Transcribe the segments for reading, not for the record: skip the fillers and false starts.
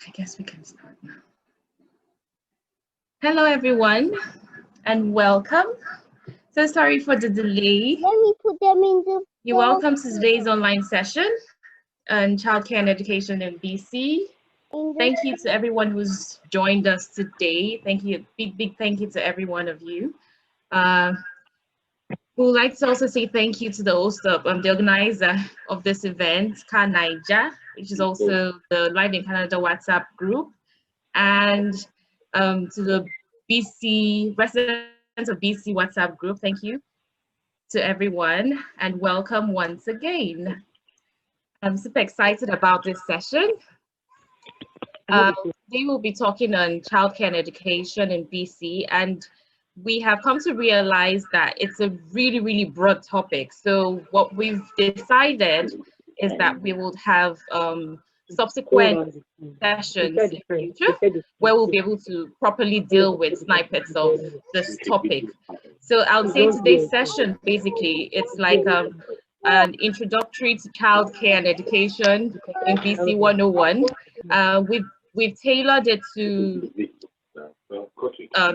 I guess we can start now. Hello, everyone, and welcome. So sorry for the delay. Let me put them in the. You're welcome to today's online session on childcare and education in BC. Thank you to everyone who's joined us today. Thank you, big thank you to every one of you. We would like to also say thank you to the host of the organizer of this event, Canaija, which is also the Lifein Canada WhatsApp group, and to the BC residents of BC WhatsApp group. Thank you to everyone and welcome once again. I'm super excited about this session. Today we'll be talking on childcare and education in BC, and we have come to realize that it's a really broad topic. So what we've decided is that we will have subsequent sessions in the future where we'll be able to properly deal with snippets of this topic. So I would say today's session, basically, it's like an introductory to childcare and education in BC 101. We've tailored it to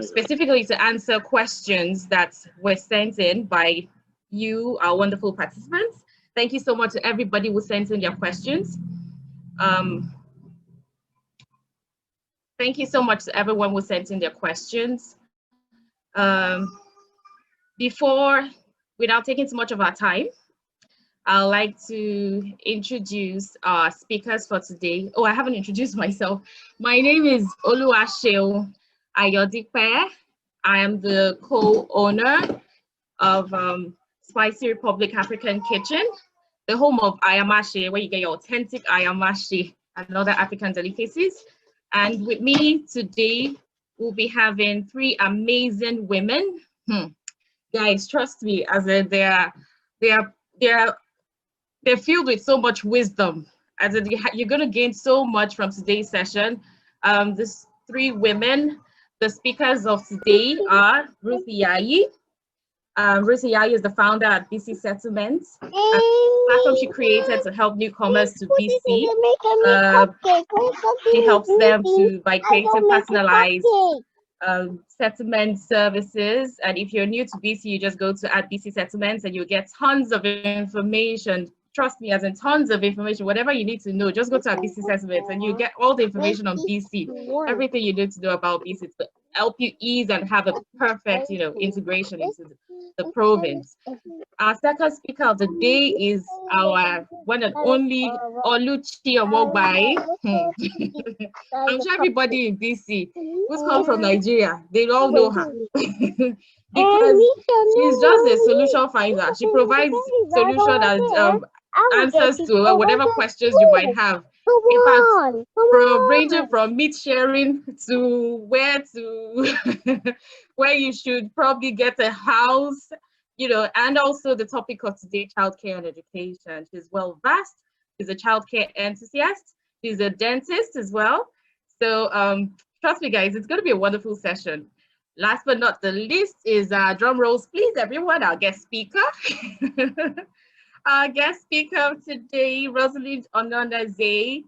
specifically to answer questions that were sent in by you, our wonderful participants. Thank you so much to everybody who sent in their questions. Thank you so much to everyone who sent in their questions. Without taking too much of our time, I'd like to introduce our speakers for today. Oh, I haven't introduced myself. My name is Oluwaseun Ayodipe. I am the co-owner of SpicyRepublic African Kitchen, the home of ayamashi, where you get your authentic ayamashi and other African delicacies. And with me today, we'll be having three amazing women. Guys, trust me, as they're filled with so much wisdom. As you're going to gain so much from today's session. These three women, the speakers of today are Ruth Iyayi. Ruth Iyayi is the founder at BC Settlements, a platform she created to help newcomers to BC. She helps them by creating personalized settlement services. And if you're new to BC, you just go to @BC Settlements and you'll get tons of information. Trust me, as in tons of information, whatever you need to know, just go to @BC Settlements and you get all the information on BC, everything you need to know about BC to help you ease and have a perfect, integration into the province. Our second speaker of the day is our one and only Oluchi Omogbai. I'm sure everybody in BC who's come from Nigeria, they all know her. Because she's just a solution finder. She provides solution and answers to whatever questions you might have. In fact, ranging from meat sharing to where you should probably get a house, and also the topic of today, childcare and education. She's well versed. She's a childcare enthusiast. She's a dentist as well. So trust me, guys, it's going to be a wonderful session. Last but not the least is drum rolls, please, everyone, our guest speaker. Our guest speaker of today, Rosalind Ononeze.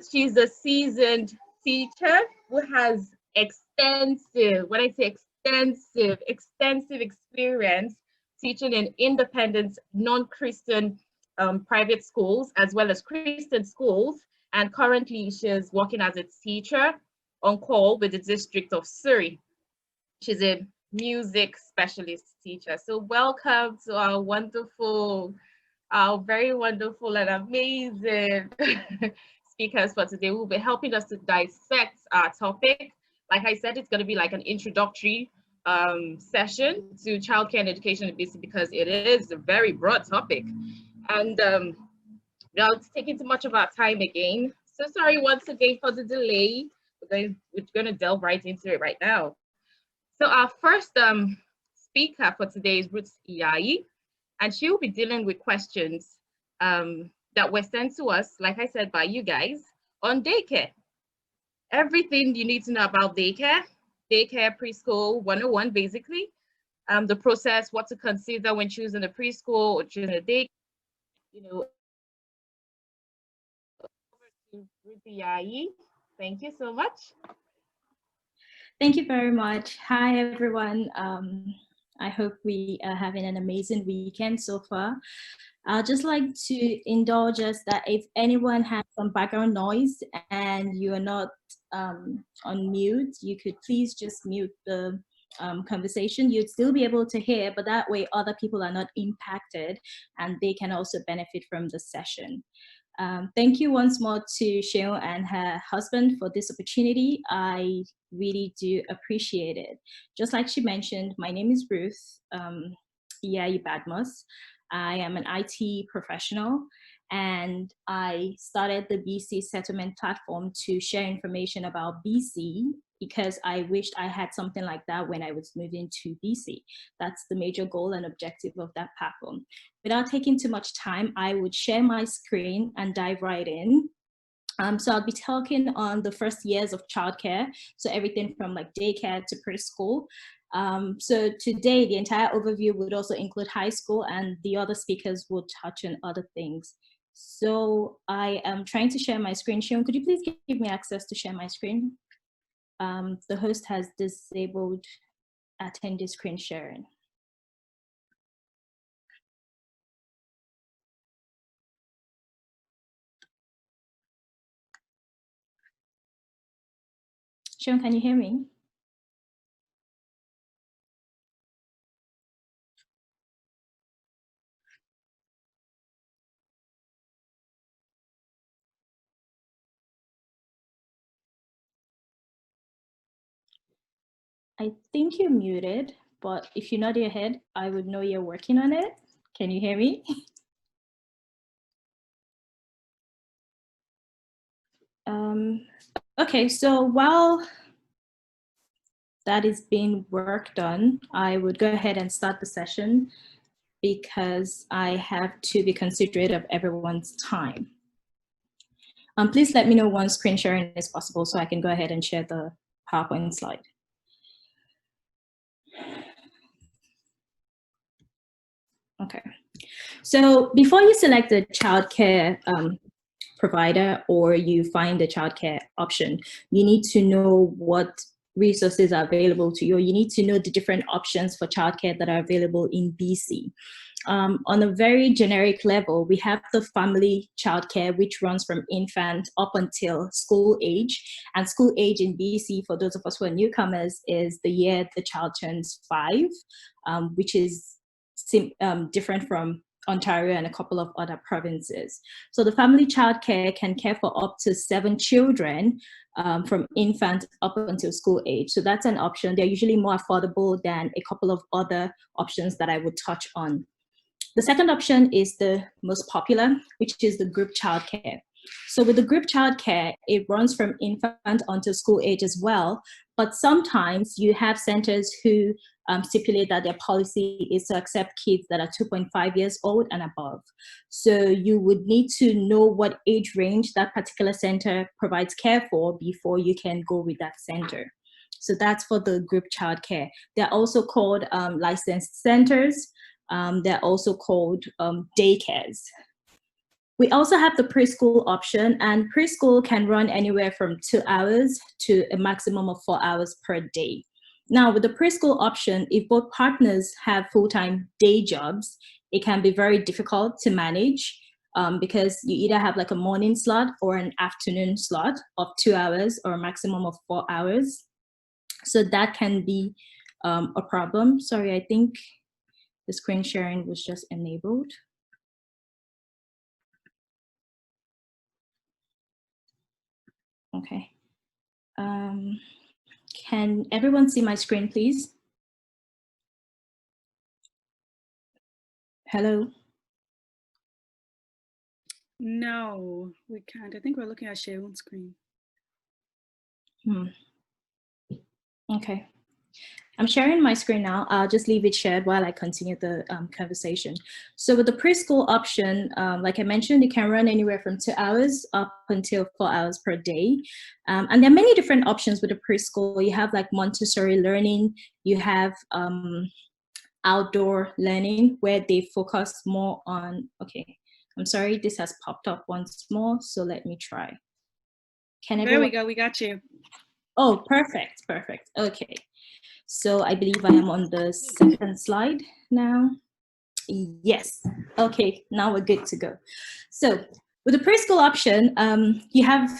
She's a seasoned teacher who has extensive experience teaching in independent, non-Christian private schools, as well as Christian schools. And currently she's working as a teacher on call with the District of Surrey. She's a music specialist teacher. So welcome to our very wonderful and amazing speakers for today, who will be helping us to dissect our topic. Like I said, it's going to be like an introductory session to childcare and education in BC because it is a very broad topic. And without taking too much of our time again, so sorry once again for the delay. We're going to delve right into it right now. So our first speaker for today is Ruth Iyayi, and she will be dealing with questions that were sent to us, like I said, by you guys on daycare. Everything you need to know about daycare, preschool 101, basically. The process, what to consider when choosing a preschool or choosing a daycare, Ruth Iyayi. Thank you so much. Thank you very much. Hi, everyone. I hope we are having an amazing weekend so far. I'd just like to indulge us that if anyone has some background noise and you are not on mute, you could please just mute the conversation. You'd still be able to hear, but that way other people are not impacted and they can also benefit from the session. Thank you once more to Sheon and her husband for this opportunity. I really do appreciate it. Just like she mentioned, my name is Ruth Iyayi. I am an IT professional and I started the BC Settlement Platform to share information about BC because I wished I had something like that when I was moving to BC. That's the major goal and objective of that platform. Without taking too much time, I would share my screen and dive right in. So I'll be talking on the first years of childcare, so everything from like daycare to preschool. So today, the entire overview would also include high school, and the other speakers will touch on other things. So I am trying to share my screen. Shion, could you please give me access to share my screen? The host has disabled attendee screen sharing. Shion, can you hear me? I think you're muted, but if you nod your head, I would know you're working on it. Can you hear me? Okay, so while that is being worked on, I would go ahead and start the session because I have to be considerate of everyone's time. Please let me know once screen sharing is possible so I can go ahead and share the PowerPoint slide. Okay, so before you select a childcare provider or you find a childcare option, you need to know what resources are available to you. You need to know the different options for childcare that are available in BC. On a very generic level, we have the family childcare, which runs from infant up until school age. And school age in BC, for those of us who are newcomers, is the year the child turns 5, which is different from Ontario and a couple of other provinces. So the family childcare can care for up to 7 children from infant up until school age. So that's an option. They're usually more affordable than a couple of other options that I would touch on. The second option is the most popular, which is the group childcare. So with the group childcare, it runs from infant until school age as well. But sometimes you have centers who stipulate that their policy is to accept kids that are 2.5 years old and above. So you would need to know what age range that particular center provides care for before you can go with that center. So that's for the group childcare. They're also called licensed centers. They're also called daycares. We also have the preschool option, and preschool can run anywhere from 2 hours to a maximum of 4 hours per day. Now, with the preschool option, if both partners have full-time day jobs, it can be very difficult to manage because you either have like a morning slot or an afternoon slot of 2 hours or a maximum of 4 hours. So that can be a problem. Sorry, I think the screen sharing was just enabled. Okay. Can everyone see my screen, please? Hello? No, we can't. I think we're looking at Sheon's screen. Okay. I'm sharing my screen now. I'll just leave it shared while I continue the conversation. So with the preschool option, like I mentioned, it can run anywhere from 2 hours up until 4 hours per day. And there are many different options with the preschool. You have like Montessori learning, you have outdoor learning where they focus more on, okay, I'm sorry, this has popped up once more, so let me try. Can There we go, we got you. Oh, perfect, perfect. Okay. So I believe I am on the second slide now. Yes. Okay, now we're good to go. So with the preschool option, you have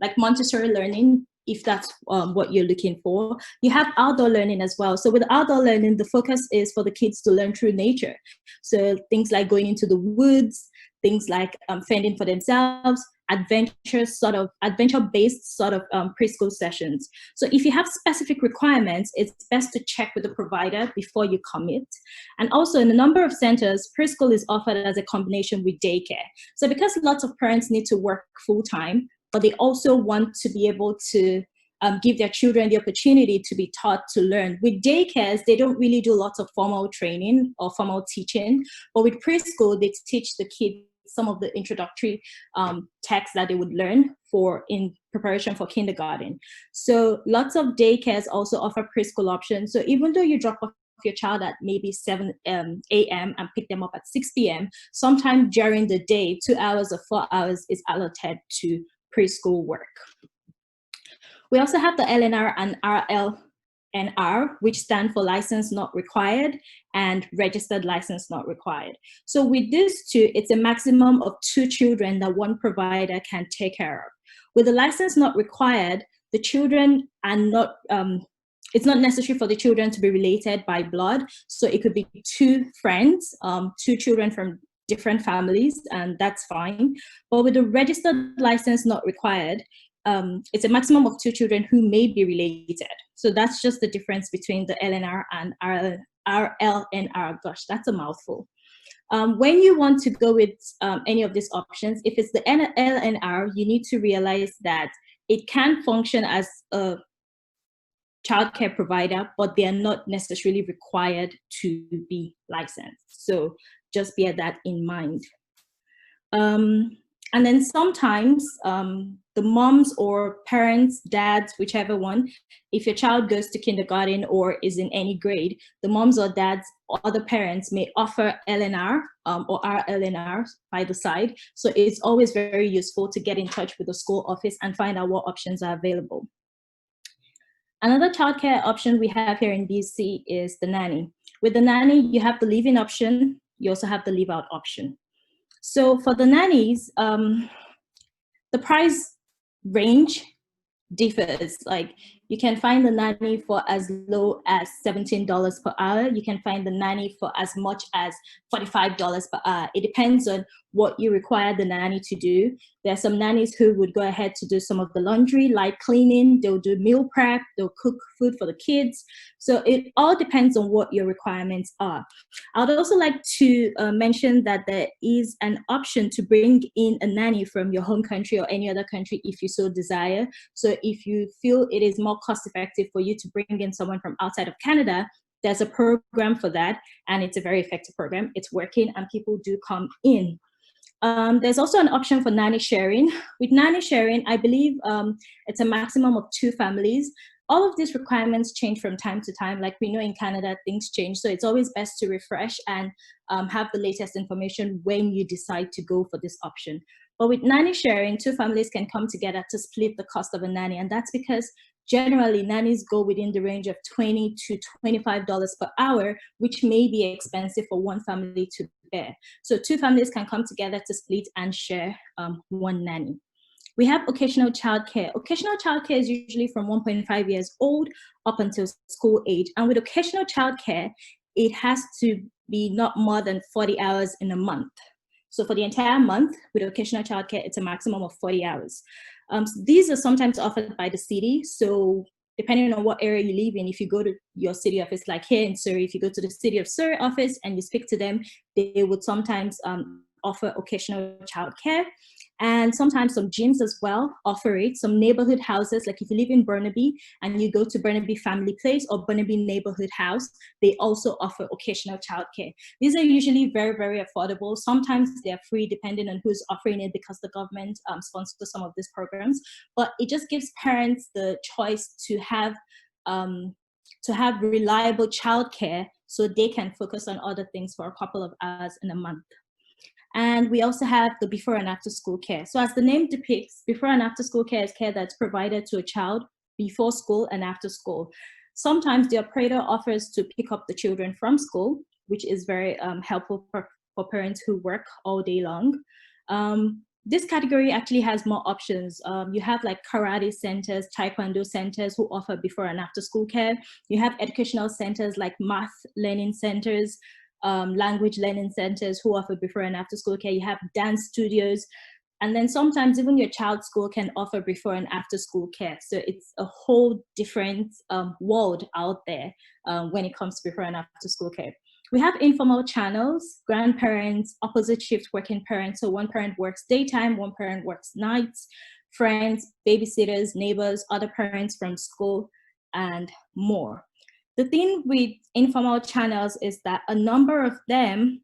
like Montessori learning, if that's what you're looking for. You have outdoor learning as well. So with outdoor learning, the focus is for the kids to learn through nature. So things like going into the woods, things like fending for themselves, adventure-based sort of preschool sessions. So if you have specific requirements, it's best to check with the provider before you commit. And also in a number of centers, preschool is offered as a combination with daycare. So because lots of parents need to work full-time, but they also want to be able to give their children the opportunity to be taught to learn. With daycares, they don't really do lots of formal training or formal teaching, but with preschool, they teach the kids some of the introductory texts that they would learn in preparation for kindergarten. So lots of daycares also offer preschool options. So even though you drop off your child at maybe 7 a.m. and pick them up at 6 p.m., sometime during the day, 2 hours or 4 hours is allotted to preschool work. We also have the LNR and RLNR, which stand for license not required and registered license not required. So with these two, it's a maximum of 2 children that one provider can take care of. With the license not required, the children are not, it's not necessary for the children to be related by blood. So it could be 2 friends, 2 children from different families, and that's fine. But with the registered license not required, it's a maximum of 2 children who may be related. So that's just the difference between the LNR and RLNR. Gosh, that's a mouthful. When you want to go with any of these options, if it's the LNR, you need to realize that it can function as a childcare provider, but they are not necessarily required to be licensed. So just bear that in mind. And then sometimes the moms or parents, dads, whichever one, if your child goes to kindergarten or is in any grade, the moms or dads or other parents may offer LNR or RLNR by the side. So it's always very useful to get in touch with the school office and find out what options are available. Another childcare option we have here in BC is the nanny. With the nanny, you have the live-in option. You also have the live-out option. So for the nannies, the price range differs. Like you can find the nanny for as low as $17 per hour. You can find the nanny for as much as $45 per hour. It depends on what you require the nanny to do. There are some nannies who would go ahead to do some of the laundry, light cleaning, they'll do meal prep, they'll cook food for the kids. So it all depends on what your requirements are. I would also like to mention that there is an option to bring in a nanny from your home country or any other country if you so desire. So if you feel it is more cost effective for you to bring in someone from outside of Canada, there's a program for that, and it's a very effective program. It's working and people do come in. There's also an option for nanny sharing. With nanny sharing, I believe it's a maximum of 2 families. All of these requirements change from time to time. Like we know in Canada, things change. So it's always best to refresh and have the latest information when you decide to go for this option. But with nanny sharing, 2 families can come together to split the cost of a nanny. And that's because generally nannies go within the range of $20 to $25 per hour, which may be expensive for one family to bear. So 2 families can come together to split and share 1 nanny. We have occasional childcare. Occasional childcare is usually from 1.5 years old up until school age. And with occasional childcare, it has to be not more than 40 hours in a month. So for the entire month, with occasional childcare, it's a maximum of 40 hours. These are sometimes offered by the city. So depending on what area you live in, if you go to your city office, like here in Surrey, if you go to the City of Surrey office and you speak to them, they would sometimes offer occasional childcare. And sometimes some gyms as well offer it. Some neighborhood houses, like if you live in Burnaby and you go to Burnaby Family Place or Burnaby Neighborhood House, they also offer occasional childcare. These are usually very, very affordable. Sometimes they're free depending on who's offering it because the government sponsors some of these programs. But it just gives parents the choice to have reliable childcare so they can focus on other things for a couple of hours in a month. And we also have the before and after school care. So as the name depicts, before and after school care is care that's provided to a child before school and after school. Sometimes the operator offers to pick up the children from school, which is very helpful for parents who work all day long. This category actually has more options. You have like karate centers, taekwondo centers who offer before and after school care. You have educational centers like math learning centers, language learning centers who offer before and after school care. You have dance studios. And then sometimes even your child's school can offer before and after school care. So it's a whole different world out there when it comes to before and after school care. We have informal channels, grandparents, opposite shift working parents. So one parent works daytime, one parent works nights, friends, babysitters, neighbors, other parents from school, and more. The thing with informal channels is that a number of them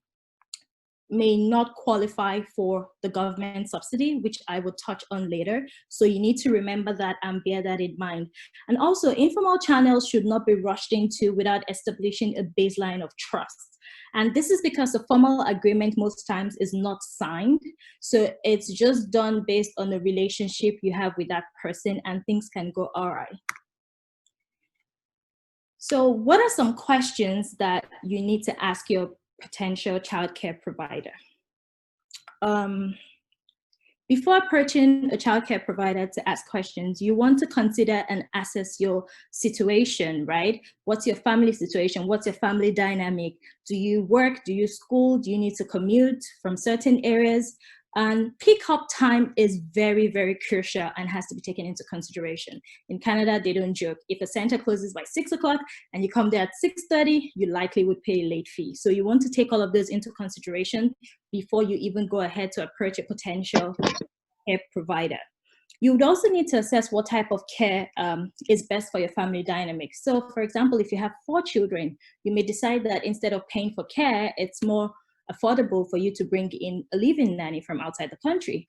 may not qualify for the government subsidy, which I will touch on later. So you need to remember that and bear that in mind. And also, informal channels should not be rushed into without establishing a baseline of trust. And this is because a formal agreement most times is not signed. So it's just done based on the relationship you have with that person, and things can go all right. So what are some questions that you need to ask your potential childcare provider? Before approaching a childcare provider to ask questions, you want to consider and assess your situation, right? What's your family situation? What's your family dynamic? Do you work? Do you school? Do you need to commute from certain areas? And pick-up time is very, very crucial and has to be taken into consideration. In Canada, they don't joke. If a center closes by 6 o'clock and you come there at 6:30, you likely would pay a late fee. So you want to take all of those into consideration before you even go ahead to approach a potential care provider. You would also need to assess what type of care is best for your family dynamic. So for example, if you have 4 children, you may decide that instead of paying for care, it's more affordable for you to bring in a live-in nanny from outside the country.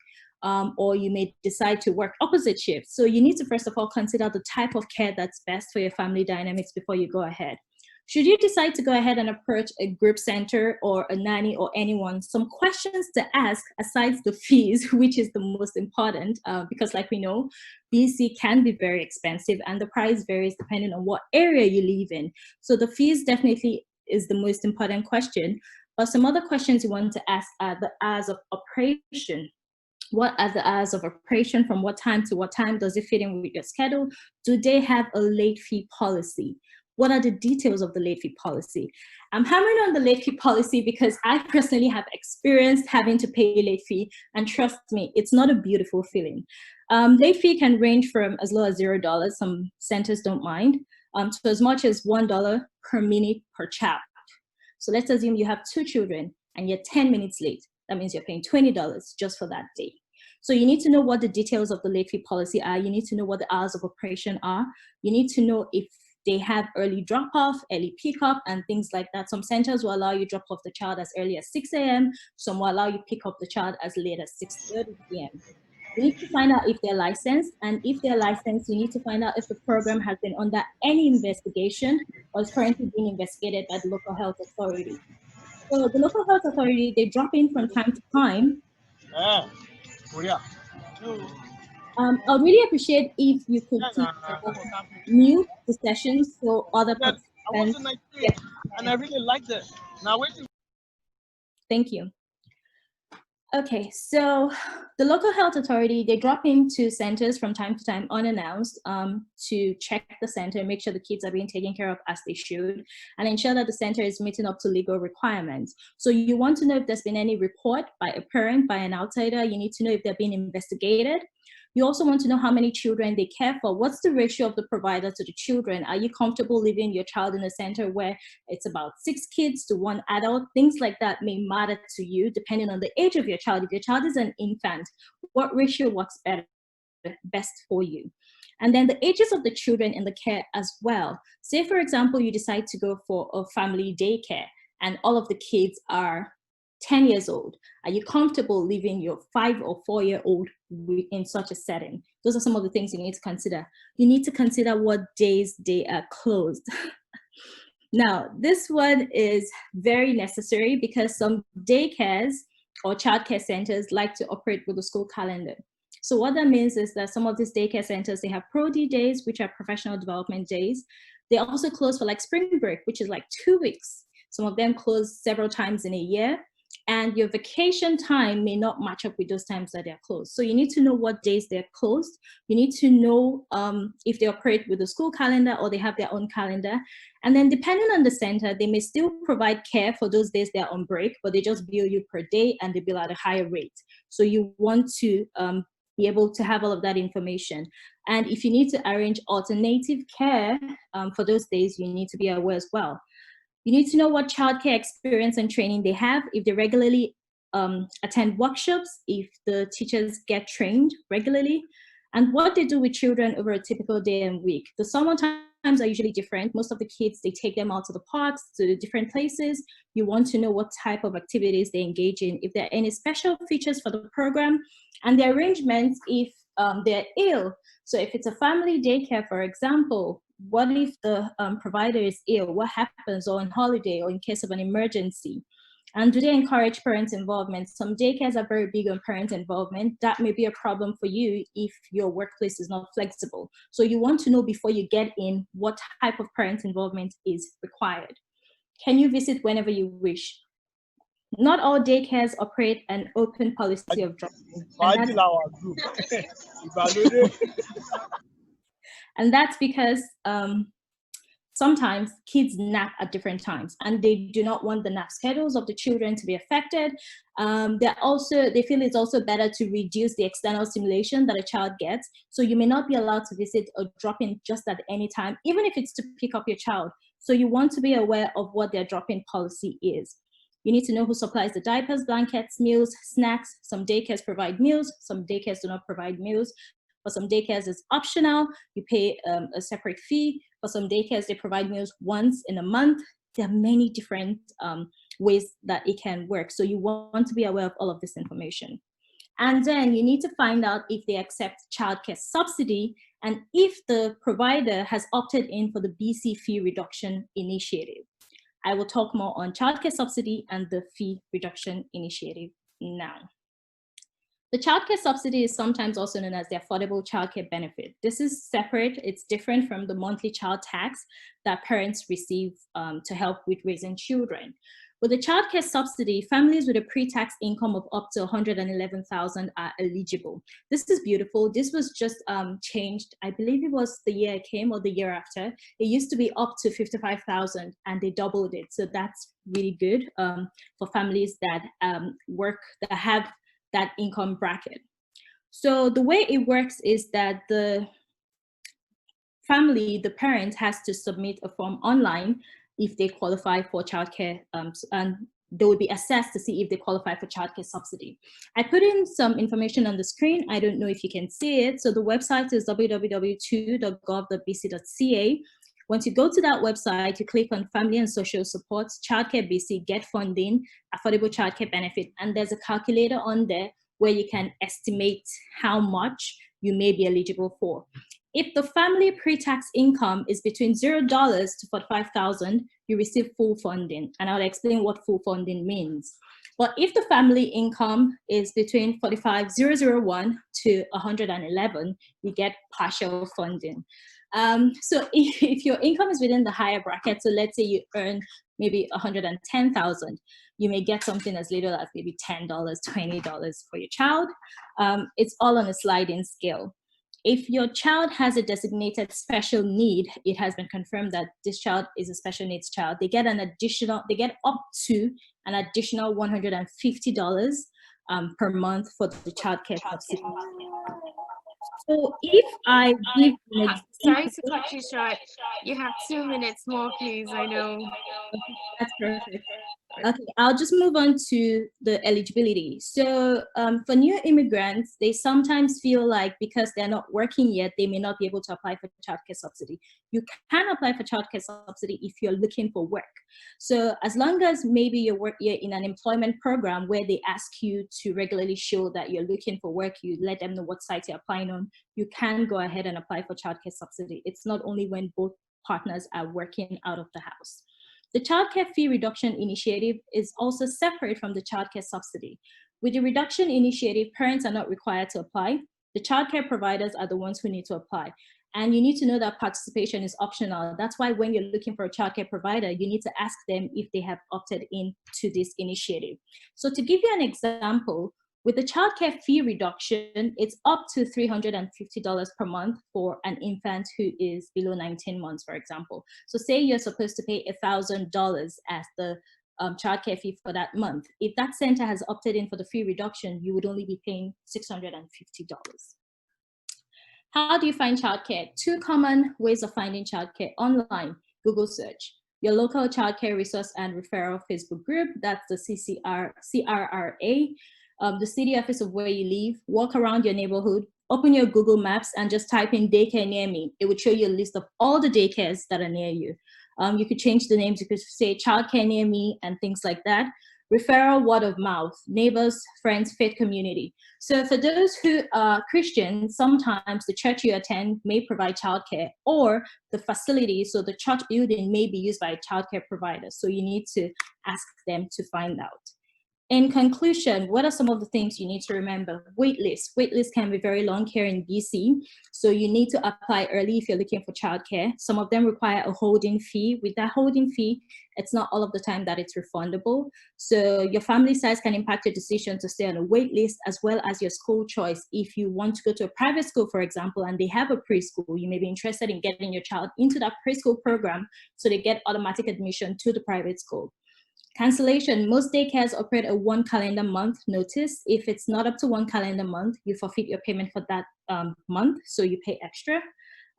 Or you may decide to work opposite shifts. So you need to first of all consider the type of care that's best for your family dynamics before you go ahead. Should you decide to go ahead and approach a group center or a nanny or anyone, some questions to ask aside the fees, which is the most important, because like we know, BC can be very expensive and the price varies depending on what area you live in. So the fees definitely is the most important question. But some other questions you want to ask are the hours of operation. What are the hours of operation? From what time to what time? Does it fit in with your schedule? Do they have a late fee policy? What are the details of the late fee policy? I'm hammering on the late fee policy because I personally have experienced having to pay a late fee, and trust me, it's not a beautiful feeling. Late fee can range from as low as $0, some centers don't mind, to as much as $1 per minute per child. So let's assume you have 2 children and you're 10 minutes late. That means you're paying $20 just for that day. So you need to know what the details of the late fee policy are. You need to know what the hours of operation are. You need to know if they have early drop-off, early pick-up, and things like that. Some centers will allow you drop off the child as early as 6 a.m. Some will allow you pick up the child as late as 6:30 p.m. You need to find out if they're licensed, and if they're licensed, you need to find out if the program has been under any investigation or is currently being investigated by the local health authority. So the local health authority, they drop in from time to time. I'd really appreciate if you could mute the session so other participants. And I really liked it. Now wait. Thank you. Okay, so the local health authority, they drop into centers from time to time unannounced to check the center, make sure the kids are being taken care of as they should, and ensure that the center is meeting up to legal requirements. So you want to know if there's been any report by a parent, by an outsider. You need to know if they're being investigated. You also want to know how many children they care for. What's the ratio of the provider to the children? Are you comfortable leaving your child in a center where it's about 6 kids to 1 adult? Things like that may matter to you depending on the age of your child. If your child is an infant, what ratio works best for you? And then the ages of the children in the care as well. Say, for example, you decide to go for a family daycare and all of the kids are 10 years old. Are you comfortable leaving your 5 or 4-year-old in such a setting? Those are some of the things you need to consider. You need to consider what days they are closed. Now, this one is very necessary because some daycares or childcare centers like to operate with the school calendar. So what that means is that some of these daycare centers, they have Pro-D days, which are professional development days. They also close for like spring break, which is like 2 weeks. Some of them close several times in a year. And your vacation time may not match up with those times that they're closed. So you need to know what days they're closed. You need to know if they operate with the school calendar or they have their own calendar. And then depending on the center, they may still provide care for those days they're on break, but they just bill you per day and they bill at a higher rate. So you want to be able to have all of that information. And if you need to arrange alternative care for those days, you need to be aware as well. You need to know what childcare experience and training they have, if they regularly attend workshops, if the teachers get trained regularly, and what they do with children over a typical day and week. The summer times are usually different. Most of the kids, they take them out to the parks, to different places. You want to know what type of activities they engage in, if there are any special features for the program, and the arrangements if they're ill. So if it's a family daycare, for example, what if the provider is ill? What happens, or on holiday, or in case of an emergency? And do they encourage parent involvement? Some daycares are very big on parent involvement. That may be a problem for you if your workplace is not flexible. So you want to know before you get in what type of parent involvement is required. Can you visit whenever you wish? Not all daycares operate an open policy of drop-in. And that's because sometimes kids nap at different times and they do not want the nap schedules of the children to be affected. They feel it's also better to reduce the external stimulation that a child gets. So you may not be allowed to visit or drop in just at any time, even if it's to pick up your child. So you want to be aware of what their drop-in policy is. You need to know who supplies the diapers, blankets, meals, snacks. Some daycares provide meals, some daycares do not provide meals. For some daycares, it's optional. You pay a separate fee. For some daycares, they provide meals once in a month. There are many different ways that it can work. So you want to be aware of all of this information. And then you need to find out if they accept childcare subsidy and if the provider has opted in for the BC fee reduction initiative. I will talk more on childcare subsidy and the fee reduction initiative now. The childcare subsidy is sometimes also known as the affordable childcare benefit. This is separate. It's different from the monthly child tax that parents receive to help with raising children. With the childcare subsidy, families with a pre-tax income of up to $111,000 are eligible. This is beautiful. This was just changed. I believe it was the year it came or the year after. It used to be up to $55,000 and they doubled it. So that's really good for families that that have that income bracket. So the way it works is that the family, the parent, has to submit a form online if they qualify for childcare, and they will be assessed to see if they qualify for childcare subsidy. I put in some information on the screen. I don't know if you can see it. So the website is www.gov.bc.ca. Once you go to that website, you click on Family and Social Supports, Childcare BC, Get Funding, Affordable Childcare Benefit, and there's a calculator on there where you can estimate how much you may be eligible for. If the family pre-tax income is between $0 to $45,000, you receive full funding, and I'll explain what full funding means. But if the family income is between $45,001 to $111,000, you get partial funding. So if your income is within the higher bracket, so let's say you earn maybe $110,000, you may get something as little as maybe $10, $20 for your child. It's all on a sliding scale. If your child has a designated special need, it has been confirmed that this child is a special needs child, they get up to an additional $150 per month for the childcare subsidy. So if I give sorry to cut you short. You have 2 minutes more, please. I know. That's perfect. Okay, I'll just move on to the eligibility. So for new immigrants, they sometimes feel like because they're not working yet, they may not be able to apply for childcare subsidy. You can apply for childcare subsidy if you're looking for work. So as long as maybe you're in an employment program where they ask you to regularly show that you're looking for work, you let them know what site you're applying on, you can go ahead and apply for childcare subsidy. It's not only when both partners are working out of the house. The childcare fee reduction initiative is also separate from the childcare subsidy. With the reduction initiative, parents are not required to apply. The childcare providers are the ones who need to apply. And you need to know that participation is optional. That's why when you're looking for a childcare provider, you need to ask them if they have opted in to this initiative. So to give you an example, with the childcare fee reduction, it's up to $350 per month for an infant who is below 19 months, for example. So say you're supposed to pay $1,000 as the childcare fee for that month. If that center has opted in for the fee reduction, you would only be paying $650. How do you find childcare? 2 common ways of finding childcare: online, Google search, your local childcare resource and referral Facebook group, that's the CRRA, the city office of where you live. Walk around your neighborhood, open your Google Maps and just type in daycare near me. It would show you a list of all the daycares that are near you. You could change the names, you could say childcare near me and things like that. Referral, word of mouth, neighbors, friends, faith community. So for those who are Christian, sometimes the church you attend may provide childcare, or the facility, so the church building may be used by a childcare provider. So you need to ask them to find out. In conclusion, what are some of the things you need to remember? Waitlist. Waitlist can be very long here in BC, so you need to apply early if you're looking for childcare. Some of them require a holding fee. With that holding fee, it's not all of the time that it's refundable. So your family size can impact your decision to stay on a waitlist, as well as your school choice. If you want to go to a private school, for example, and they have a preschool, you may be interested in getting your child into that preschool program so they get automatic admission to the private school. Cancellation. Most daycares operate a 1 calendar month notice. If it's not up to 1 calendar month, you forfeit your payment for that month, so you pay extra.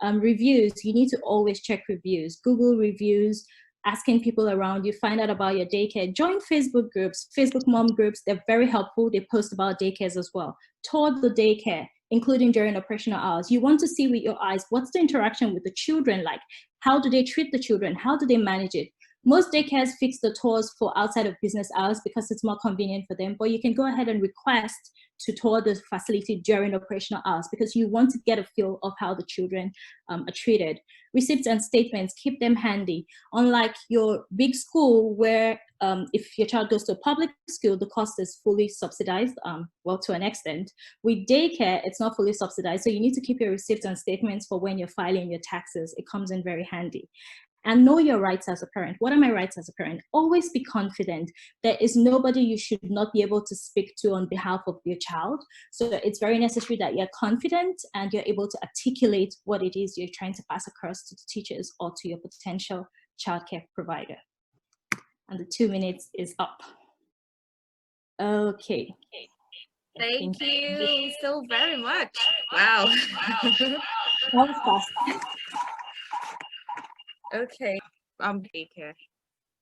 Reviews. You need to always check reviews. Google reviews, asking people around you, find out about your daycare. Join Facebook groups, Facebook mom groups. They're very helpful. They post about daycares as well. Tour the daycare, including during operational hours. You want to see with your eyes, what's the interaction with the children like? How do they treat the children? How do they manage it? Most daycares fix the tours for outside of business hours because it's more convenient for them, but you can go ahead and request to tour the facility during operational hours because you want to get a feel of how the children are treated. Receipts and statements, keep them handy. Unlike your big school where if your child goes to a public school, the cost is fully subsidized, well, to an extent. With daycare, it's not fully subsidized, so you need to keep your receipts and statements for when you're filing your taxes. It comes in very handy. And know your rights as a parent. What are my rights as a parent? Always be confident. There is nobody you should not be able to speak to on behalf of your child. So it's very necessary that you're confident and you're able to articulate what it is you're trying to pass across to the teachers or to your potential childcare provider. And the 2 minutes is up. Okay. Thank you so very much. Wow. That was fast. Okay. Daycare.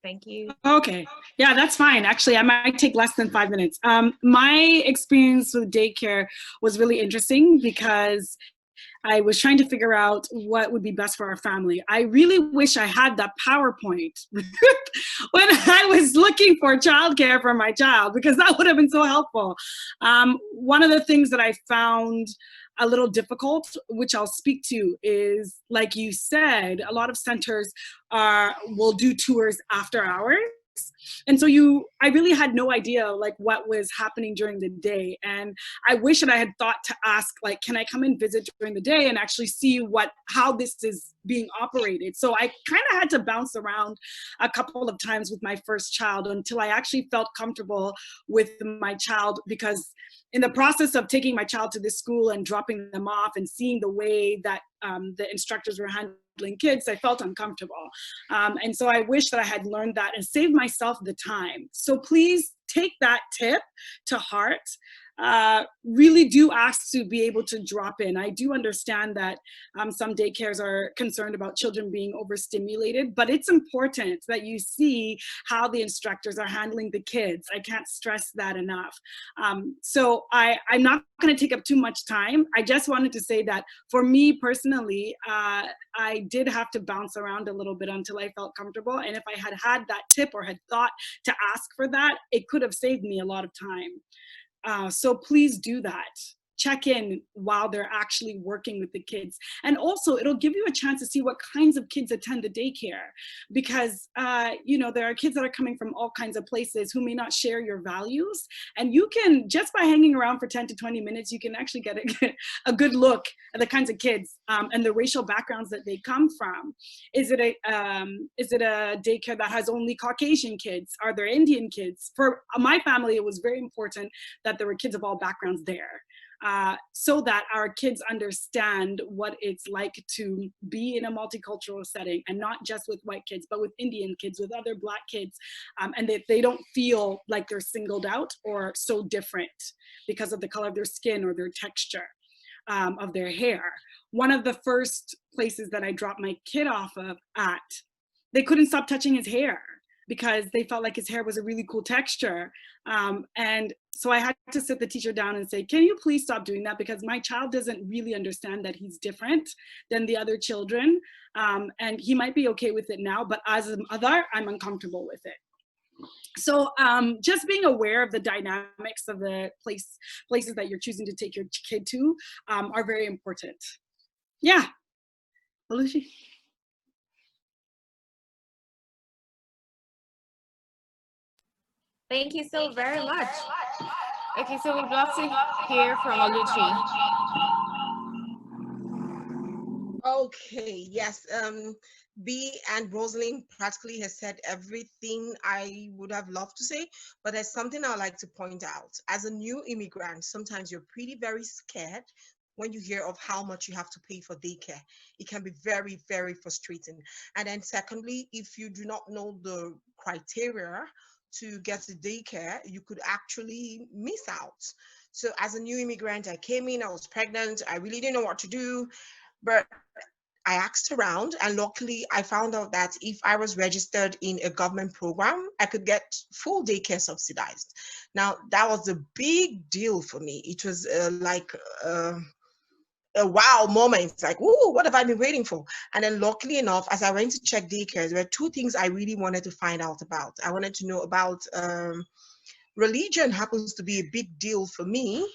Thank you. Okay. Yeah, that's fine. Actually, I might take less than 5 minutes. My experience with daycare was really interesting because I was trying to figure out what would be best for our family. I really wish I had that PowerPoint when I was looking for childcare for my child, because that would have been so helpful. One of the things that I found a little difficult, which I'll speak to, is, like you said, a lot of centers will do tours after hours. And so I really had no idea like what was happening during the day. And I wish that I had thought to ask, like, can I come and visit during the day and actually see how this is being operated? So I kind of had to bounce around a couple of times with my first child until I actually felt comfortable with my child, because in the process of taking my child to this school and dropping them off and seeing the way that the instructors were handling kids, I felt uncomfortable. And so I wish that I had learned that and saved myself the time. So please take that tip to heart. Really do ask to be able to drop in. I do understand that some daycares are concerned about children being overstimulated, but it's important that you see how the instructors are handling the kids. I can't stress that enough. So I'm not going to take up too much time. I just wanted to say that for me personally, I did have to bounce around a little bit until I felt comfortable. And if I had had that tip or had thought to ask for that, it could have saved me a lot of time. So please do that. check in while they're actually working with the kids. And also it'll give you a chance to see what kinds of kids attend the daycare, because you know, there are kids that are coming from all kinds of places who may not share your values. And you can, just by hanging around for 10 to 20 minutes, you can actually get a good look at the kinds of kids and the racial backgrounds that they come from. Is it a daycare that has only Caucasian kids? Are there Indian kids? For my family, it was very important that there were kids of all backgrounds there. So that our kids understand what it's like to be in a multicultural setting, and not just with white kids, but with Indian kids, with other Black kids, and that they don't feel like they're singled out or so different because of the color of their skin or their texture of their hair. One of the first places that I dropped my kid off at, they couldn't stop touching his hair because they felt like his hair was a really cool texture. And so I had to sit the teacher down and say, can you please stop doing that? Because my child doesn't really understand that he's different than the other children. And he might be okay with it now, but as a mother, I'm uncomfortable with it. So just being aware of the dynamics of the places that you're choosing to take your kid to are very important. Yeah, Oluchi. Thank you so very much. Okay, so we'd love to hear from Oluchi. Okay, yes. B and Rosalind practically has said everything I would have loved to say, but there's something I'd like to point out. As a new immigrant, sometimes you're very scared when you hear of how much you have to pay for daycare. It can be very, very frustrating. And then secondly, if you do not know the criteria to get to daycare, you could actually miss out. So as a new immigrant, I came in, I was pregnant, I really didn't know what to do, but I asked around, and luckily I found out that if I was registered in a government program, I could get full daycare subsidized. Now, that was a big deal for me. It was like a wow moment. It's like, ooh, what have I been waiting for? And then luckily enough, as I went to check daycare, there were two things I really wanted to find out about. I wanted to know about religion. Happens to be a big deal for me,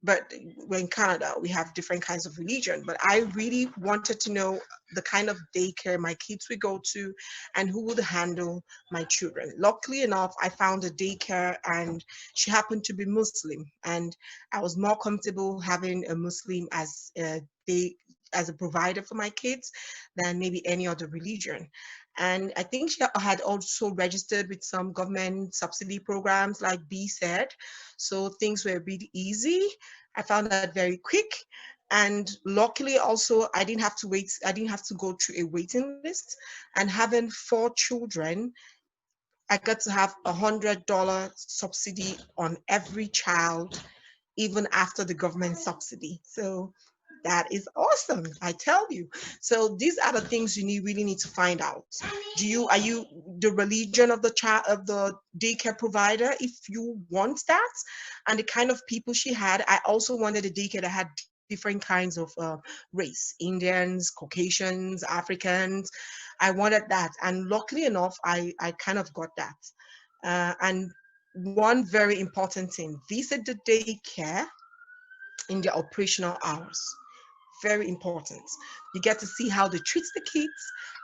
but we're in Canada, we have different kinds of religion. But I really wanted to know the kind of daycare my kids would go to and who would handle my children. Luckily enough, I found a daycare and she happened to be Muslim. And I was more comfortable having a Muslim as a provider for my kids than maybe any other religion. And I think she had also registered with some government subsidy programs, like B said. So things were really easy. I found that very quick. And luckily also, I didn't have to wait. I didn't have to go through a waiting list. And having 4 children, I got to have $100 subsidy on every child, even after the government subsidy. So that is awesome, I tell you. So these are the things you really need to find out. Are you the religion of the child, of the daycare provider, if you want that? And the kind of people she had, I also wanted a daycare that had different kinds of race, Indians, Caucasians, Africans. I wanted that, and luckily enough, I kind of got that. And one very important thing, visit the daycare in their operational hours. Very important. You get to see how they treat the kids,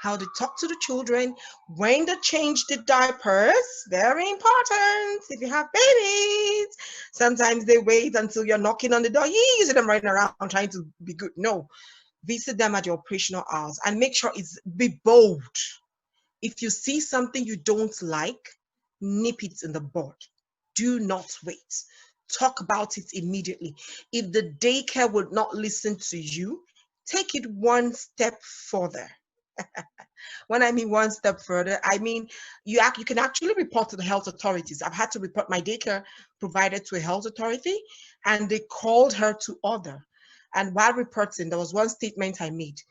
how they talk to the children, when they change the diapers. Very important. If you have babies, sometimes they wait until you're knocking on the door. You see them running around trying to be good. No, visit them at the operational hours and make sure be bold. If you see something you don't like, nip it in the bud. Do not wait. Talk about it immediately. If the daycare would not listen to you, take it one step further. When I mean one step further, I mean you can actually report to the health authorities. I've had to report my daycare provider to a health authority, and they called her to order. And while reporting, there was one statement I made.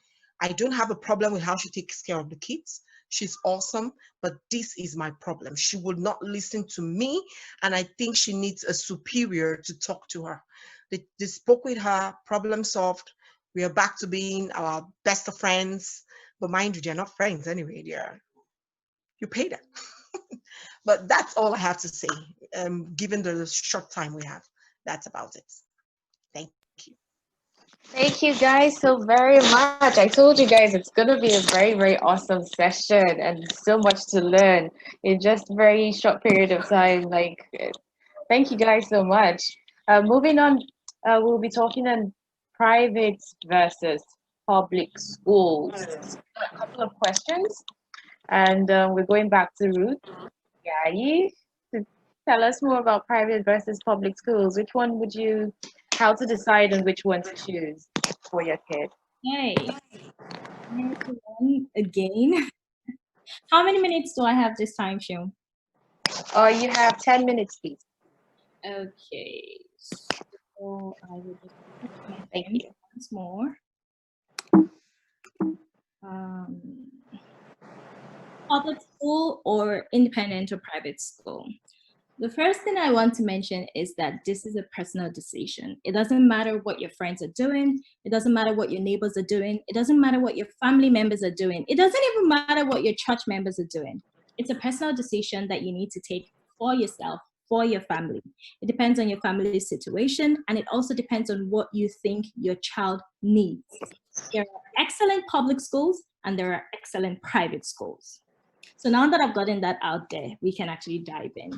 I don't have a problem with how she takes care of the kids. She's awesome, but this is my problem. She would not listen to me, and I think she needs a superior to talk to her. They spoke with her, problem solved. We are back to being our best of friends. But mind you, they're not friends anyway. You pay them. But that's all I have to say, given the short time we have. That's about it. Thank you. Thank you guys so very much. I told you guys it's going to be a very, very awesome session and so much to learn in just very short period of time. Like, thank you guys so much. Moving on, we'll be talking on private versus public schools. A couple of questions, and we're going back to Ruth Iyayi to tell us more about private versus public schools. Which one would you, how to decide on which one to choose for your kid? Hey, everyone, again. How many minutes do I have this time, Shum? You have 10 minutes, please. Okay, so I will just put my Thank pen you. once more. Public school or independent or private school? The first thing I want to mention is that this is a personal decision. It doesn't matter what your friends are doing. It doesn't matter what your neighbors are doing. It doesn't matter what your family members are doing. It doesn't even matter what your church members are doing. It's a personal decision that you need to take for yourself, for your family. It depends on your family's situation, and it also depends on what you think your child needs. There are excellent public schools and there are excellent private schools. So now that I've gotten that out there, we can actually dive in.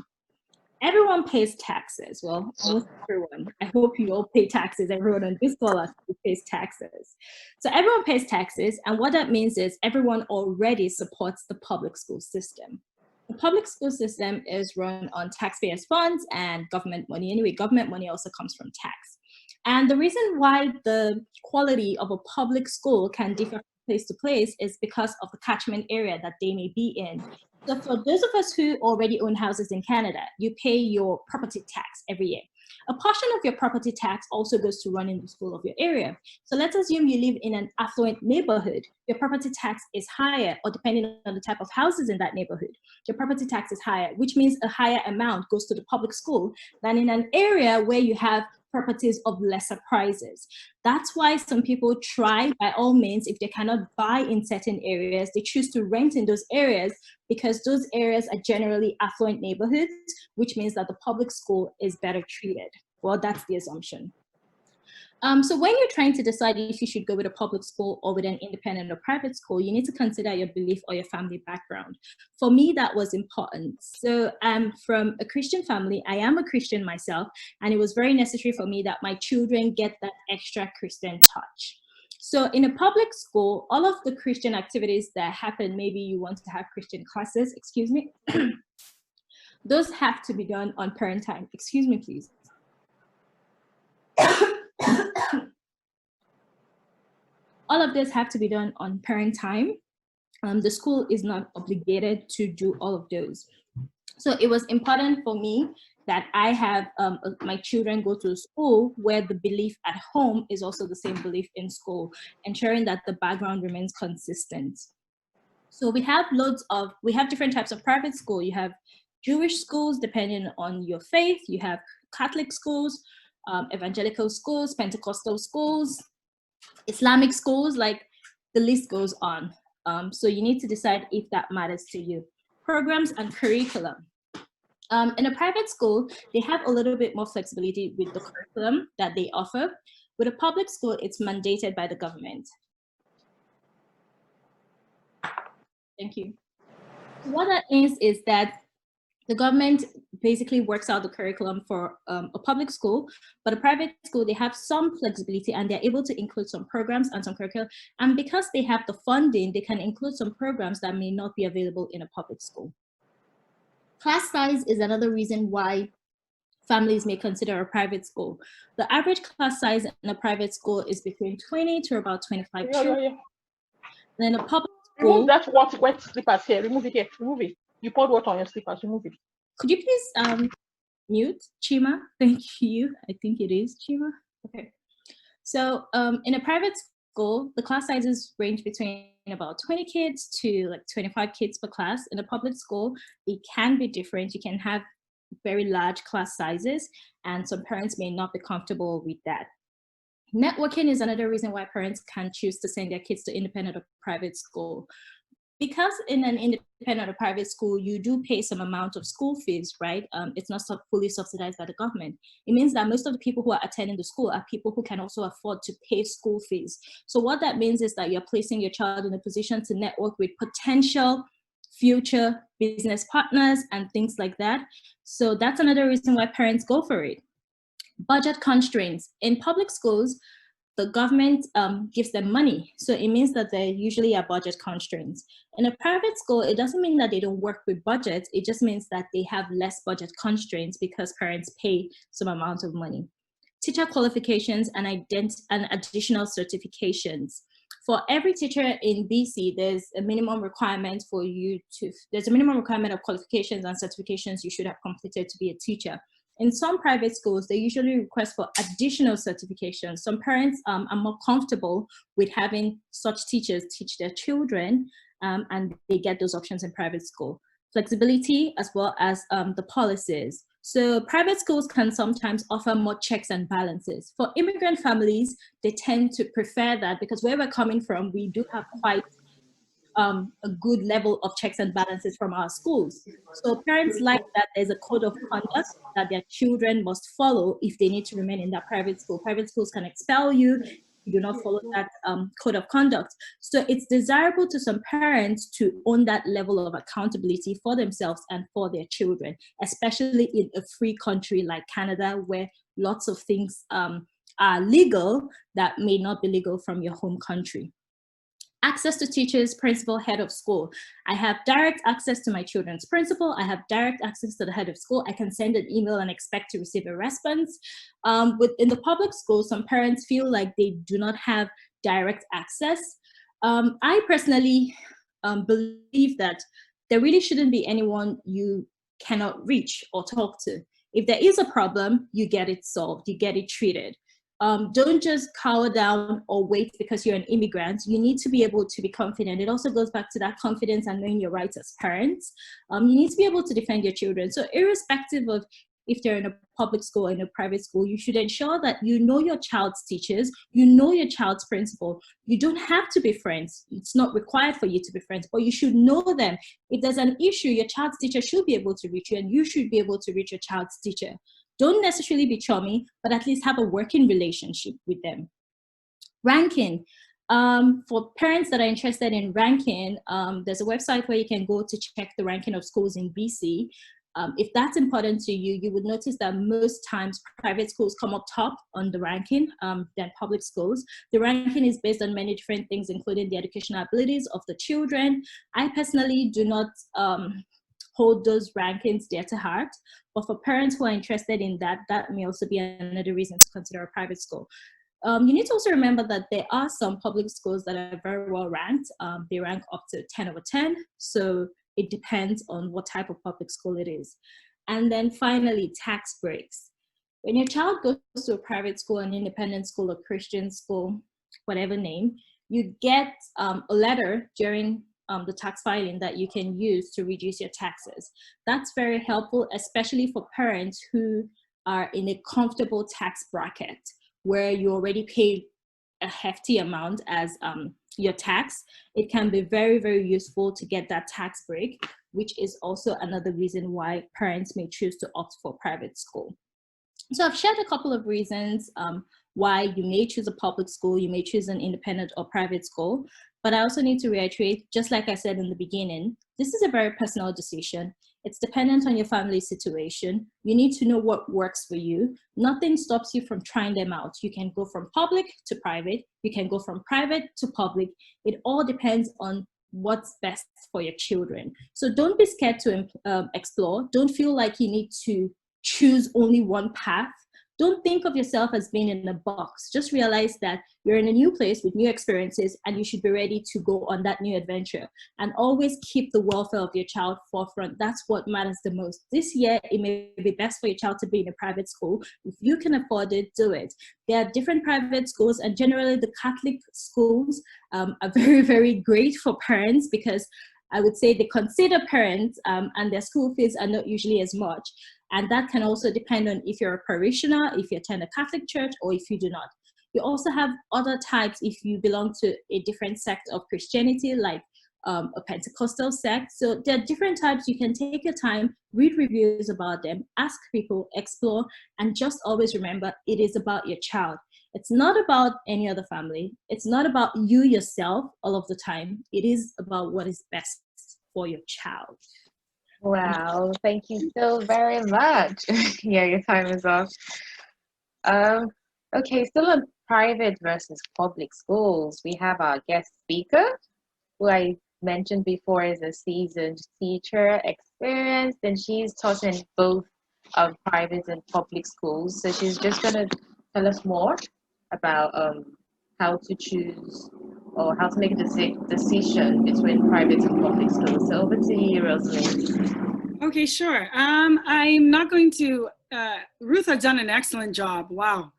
Everyone pays taxes. Well, almost everyone. I hope you all pay taxes. Everyone on this call actually pays taxes. So everyone pays taxes, and what that means is everyone already supports the public school system. The public school system is run on taxpayers' funds and government money. Anyway, government money also comes from tax. And the reason why the quality of a public school can differ from place to place is because of the catchment area that they may be in. So for those of us who already own houses in Canada, you pay your property tax every year. A portion of your property tax also goes to running the school of your area. So let's assume you live in an affluent neighborhood. Your property tax is higher, or depending on the type of houses in that neighborhood, your property tax is higher, which means a higher amount goes to the public school than in an area where you have properties of lesser prices. That's why some people try, by all means, if they cannot buy in certain areas, they choose to rent in those areas because those areas are generally affluent neighborhoods, which means that the public school is better treated. Well, that's the assumption. So when you're trying to decide if you should go with a public school or with an independent or private school, you need to consider your belief or your family background. For me, that was important. So I'm from a Christian family. I am a Christian myself, and it was very necessary for me that my children get that extra Christian touch. So in a public school, all of the Christian activities that happen, maybe you want to have Christian classes, excuse me, those have to be done on parent time. Excuse me, please. All of this have to be done on parent time. The school is not obligated to do all of those. So it was important for me that I have my children go to a school where the belief at home is also the same belief in school, ensuring that the background remains consistent. So we have different types of private school. You have Jewish schools, depending on your faith. You have Catholic schools, evangelical schools, Pentecostal schools, Islamic schools, like the list goes on. So you need to decide if that matters to you. Programs and curriculum. In a private school, they have a little bit more flexibility with the curriculum that they offer. With a public school, it's mandated by the government. Thank you. What that means is that the government basically works out the curriculum for a public school, but a private school, they have some flexibility and they're able to include some programs and some curriculum. And because they have the funding, they can include some programs that may not be available in a public school. Class size is another reason why families may consider a private school. The average class size in a private school is between 20 to about 25 children. Then a public school... Remove that wet slippers here. Remove it here. Remove it. You poured water on your slippers. Remove it. Could you please mute Chima? Thank you. I think it is Chima. Okay. So in a private school, the class sizes range between about 20 kids to like 25 kids per class. In a public school, it can be different. You can have very large class sizes, and some parents may not be comfortable with that. Networking is another reason why parents can choose to send their kids to independent or private school. because in an independent or private school, you do pay some amount of school fees, right? It's not fully subsidized by the government. It means that most of the people who are attending the school are people who can also afford to pay school fees. So what that means is that you're placing your child in a position to network with potential future business partners and things like that. So that's another reason why parents go for it. Budget constraints. In public schools, the government gives them money. So it means that there usually are budget constraints. In a private school, it doesn't mean that they don't work with budgets. It just means that they have less budget constraints because parents pay some amount of money. Teacher qualifications and additional certifications. For every teacher in BC, there's a minimum requirement for you to, there's a minimum requirement of qualifications and certifications you should have completed to be a teacher. In some private schools, they usually request for additional certifications. Some parents are more comfortable with having such teachers teach their children, and they get those options in private school. Flexibility as well as the policies. So private schools can sometimes offer more checks and balances. For immigrant families, they tend to prefer that because where we're coming from, we do have quite a good level of checks and balances from our schools. So parents like that there's a code of conduct that their children must follow if they need to remain in that private school. Private schools can expel you if you do not follow that code of conduct. So it's desirable to some parents to own that level of accountability for themselves and for their children, especially in a free country like Canada, where lots of things are legal that may not be legal from your home country. Access to teachers, principal, head of school. I have direct access to my children's principal. I have direct access to the head of school. I can send an email and expect to receive a response. In the public school, some parents feel like they do not have direct access. I personally believe that there really shouldn't be anyone you cannot reach or talk to. If there is a problem, you get it solved, you get it treated. Don't just cower down or wait because you're an immigrant. You need to be able to be confident. It also goes back to that confidence and knowing your rights as parents. You need to be able to defend your children. So irrespective of if they're in a public school or in a private school, you should ensure that you know your child's teachers, you know your child's principal. You don't have to be friends. It's not required for you to be friends, but you should know them. If there's an issue, your child's teacher should be able to reach you, and you should be able to reach your child's teacher. Don't necessarily be chummy, but at least have a working relationship with them. Ranking. For parents that are interested in ranking, there's a website where you can go to check the ranking of schools in BC. If that's important to you, you would notice that most times private schools come up top on the ranking than public schools. The ranking is based on many different things, including the educational abilities of the children. I personally do not hold those rankings dear to heart, but for parents who are interested in that, that may also be another reason to consider a private school. You need to also remember that there are some public schools that are very well ranked. They rank up to 10 over 10, so it depends on what type of public school it is. And then finally, tax breaks. When your child goes to a private school, an independent school, a Christian school, whatever name, you get a letter during the tax filing that you can use to reduce your taxes. That's very helpful, especially for parents who are in a comfortable tax bracket where you already paid a hefty amount as your tax. It can be very, very useful to get that tax break, which is also another reason why parents may choose to opt for private school. So I've shared a couple of reasons why you may choose a public school, you may choose an independent or private school, but I also need to reiterate, just like I said in the beginning, this is a very personal decision. It's dependent on your family situation. You need to know what works for you. Nothing stops you from trying them out. You can go from public to private. You can go from private to public. It all depends on what's best for your children. So don't be scared to explore. Don't feel like you need to choose only one path. Don't think of yourself as being in a box. Just realize that you're in a new place with new experiences and you should be ready to go on that new adventure. And always keep the welfare of your child forefront. That's what matters the most. This year, it may be best for your child to be in a private school. If you can afford it, do it. There are different private schools, and generally the Catholic schools are very, very great for parents because I would say they consider parents and their school fees are not usually as much. And that can also depend on if you're a parishioner, if you attend a Catholic church, or if you do not. You also have other types if you belong to a different sect of Christianity, like a Pentecostal sect. So there are different types. You can take your time, read reviews about them, ask people, explore, and just always remember it is about your child. It's not about any other family. It's not about you yourself all of the time. It is about what is best for your child. Wow, thank you so very much. Yeah, your time is up. Okay, still on private versus public schools, we have our guest speaker, who I mentioned before is a seasoned teacher, experienced, and she's taught in both private and public schools. So she's just going to tell us more about how to choose or how to make a decision between private and public schools. So over to you, Rosalind. Okay, sure. I'm not going to, Ruth has done an excellent job. Wow.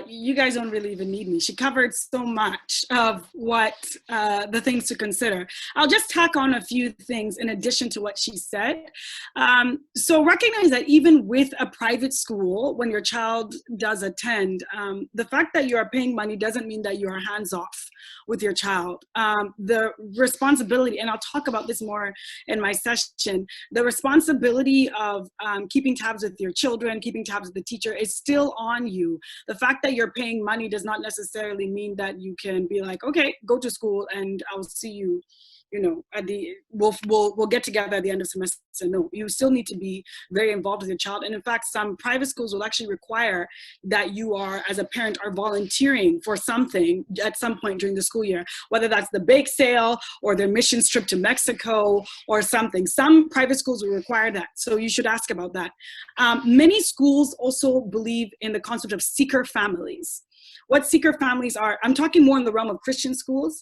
You guys don't really even need me. She covered so much of what the things to consider. I'll just tack on a few things in addition to what she said. So recognize that even with a private school, when your child does attend, the fact that you are paying money doesn't mean that you are hands off with your child. The responsibility, and I'll talk about this more in my session, the responsibility of keeping tabs with your children, keeping tabs with the teacher is still on you. The fact that you're paying money does not necessarily mean that you can be like, okay, go to school and I'll see you, you know, at the, we'll get together at the end of semester. No, you still need to be very involved with your child. And in fact, some private schools will actually require that you are, as a parent, are volunteering for something at some point during the school year, whether that's the bake sale or their missions trip to Mexico or something. Some private schools will require that. So you should ask about that. Many schools also believe in the concept of seeker families. What seeker families are, I'm talking more in the realm of Christian schools.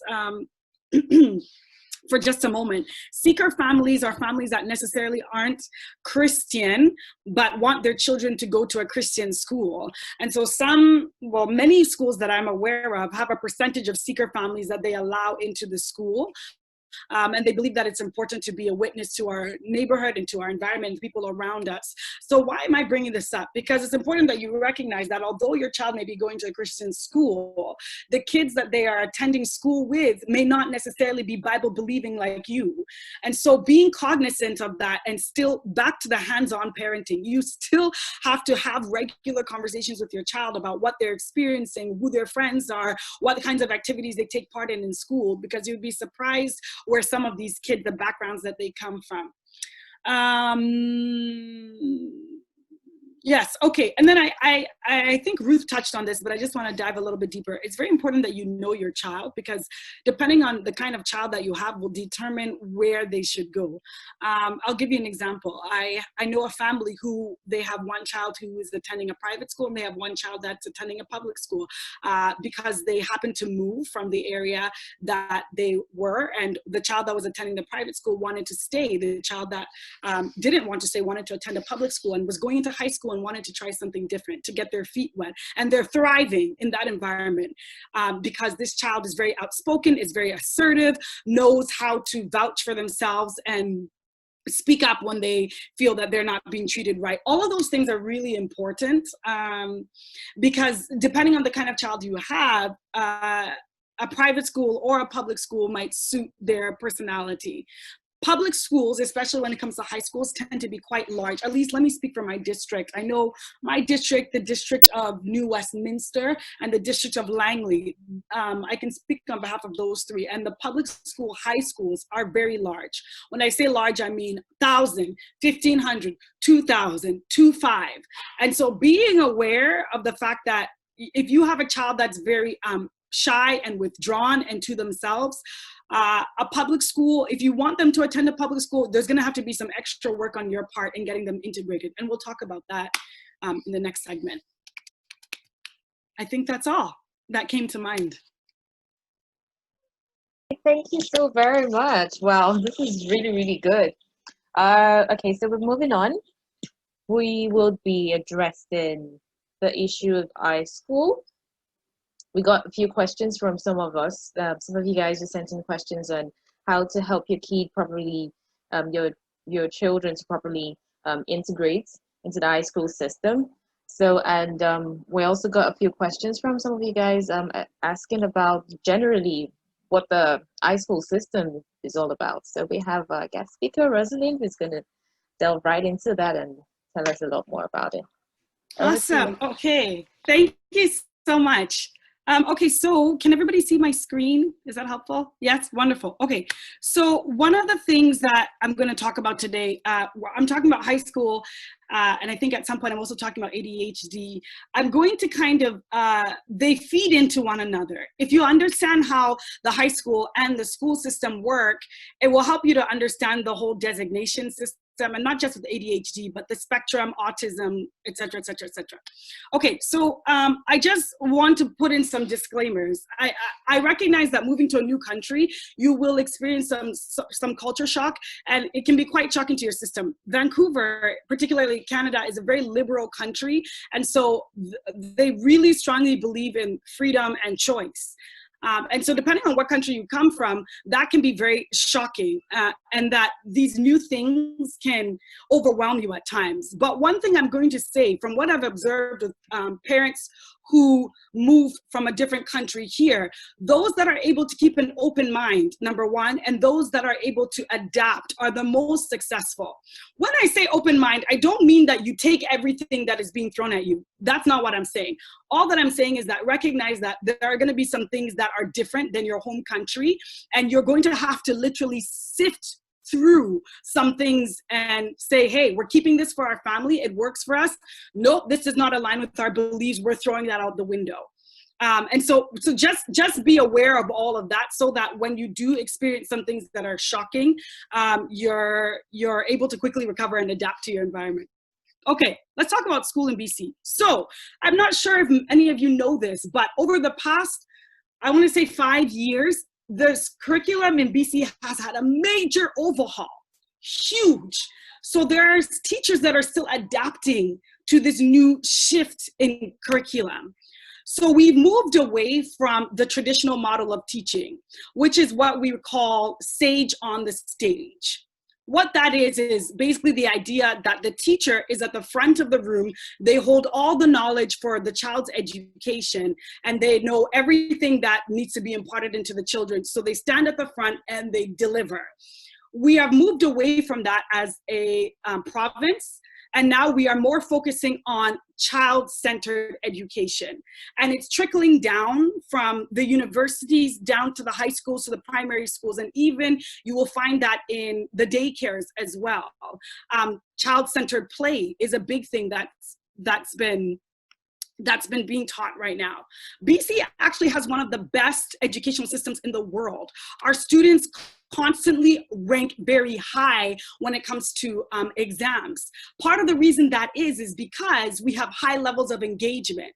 For just a moment. Seeker families are families that necessarily aren't Christian, but want their children to go to a Christian school. And so many schools that I'm aware of have a percentage of seeker families that they allow into the school. And they believe that it's important to be a witness to our neighborhood and to our environment, people around us. So why am I bringing this up? Because it's important that you recognize that although your child may be going to a Christian school, the kids that they are attending school with may not necessarily be Bible believing like you. And so being cognizant of that, and still back to the hands-on parenting, you still have to have regular conversations with your child about what they're experiencing, who their friends are, what kinds of activities they take part in school, because you'd be surprised where some of these kids, the backgrounds that they come from. Yes, okay. And then I think Ruth touched on this, but I just want to dive a little bit deeper. It's very important that you know your child, because depending on the kind of child that you have will determine where they should go. I'll give you an example. I know a family who they have one child who is attending a private school and they have one child that's attending a public school because they happened to move from the area that they were, and the child that was attending the private school wanted to stay. The child that didn't want to stay wanted to attend a public school and was going into high school and wanted to try something different to get their feet wet. And they're thriving in that environment because this child is very outspoken, is very assertive, knows how to vouch for themselves and speak up when they feel that they're not being treated right. All of those things are really important because depending on the kind of child you have, a private school or a public school might suit their personality. Public schools, especially when it comes to high schools, tend to be quite large. At least let me speak for my district. I know my district, the district of New Westminster, and the district of Langley. I can speak on behalf of those three. And the public school high schools are very large. When I say large, I mean 1,000, 1,500, 2,000, 2,500. And so being aware of the fact that if you have a child that's very shy and withdrawn and to themselves, a public school, if you want them to attend a public school, there's going to have to be some extra work on your part in getting them integrated. And we'll talk about that in the next segment. I think that's all that came to mind. Thank you so very much. Wow, this is really, really good. Okay, so we're moving on. We will be addressing the issue of iSchool. We got a few questions from some of us. Some of you guys just sent in questions on how to help your kid properly, your children to properly integrate into the iSchool system. So, and we also got a few questions from some of you guys asking about generally what the iSchool system is all about. So we have a guest speaker, Rosalind, who's going to delve right into that and tell us a lot more about it. Awesome. Okay. Thank you so much. Okay, so can everybody see my screen? Is that helpful? Yes, wonderful. Okay, so one of the things that I'm going to talk about today, I'm talking about high school, and I think at some point I'm also talking about ADHD. I'm going to kind of, they feed into one another. If you understand how the high school and the school system work, it will help you to understand the whole designation system, and not just with ADHD, but the spectrum, autism, et cetera, et cetera, et cetera. Okay, so I just want to put in some disclaimers. I recognize that moving to a new country, you will experience some culture shock, and it can be quite shocking to your system. Vancouver, particularly Canada, is a very liberal country, and so they really strongly believe in freedom and choice. And so depending on what country you come from, that can be very shocking, and that these new things can overwhelm you at times. But one thing I'm going to say, from what I've observed with parents who move from a different country here, those that are able to keep an open mind, number one, and those that are able to adapt are the most successful. When I say open mind, I don't mean that you take everything that is being thrown at you. That's not what I'm saying. All that I'm saying is that recognize that there are going to be some things that are different than your home country, and you're going to have to literally sift through some things and say, hey, we're keeping this for our family. It works for us. Nope, this does not align with our beliefs. We're throwing that out the window. And so just be aware of all of that, so that when you do experience some things that are shocking, you're able to quickly recover and adapt to your environment. Okay, let's talk about school in BC. So I'm not sure if any of you know this, but over the past, I want to say 5 years, this curriculum in BC has had a major overhaul, huge. So there's teachers that are still adapting to this new shift in curriculum. So we've moved away from the traditional model of teaching, which is what we call sage on the stage. What that is basically the idea that the teacher is at the front of the room. They hold all the knowledge for the child's education, and they know everything that needs to be imparted into the children. So they stand at the front and they deliver. We have moved away from that as a province, and now we are more focusing on child-centered education. And it's trickling down from the universities down to the high schools, to the primary schools, and even you will find that in the daycares as well. Child-centered play is a big thing that's been being taught right now. BC actually has one of the best educational systems in the world. Our students constantly rank very high when it comes to exams. Part of the reason that is because we have high levels of engagement.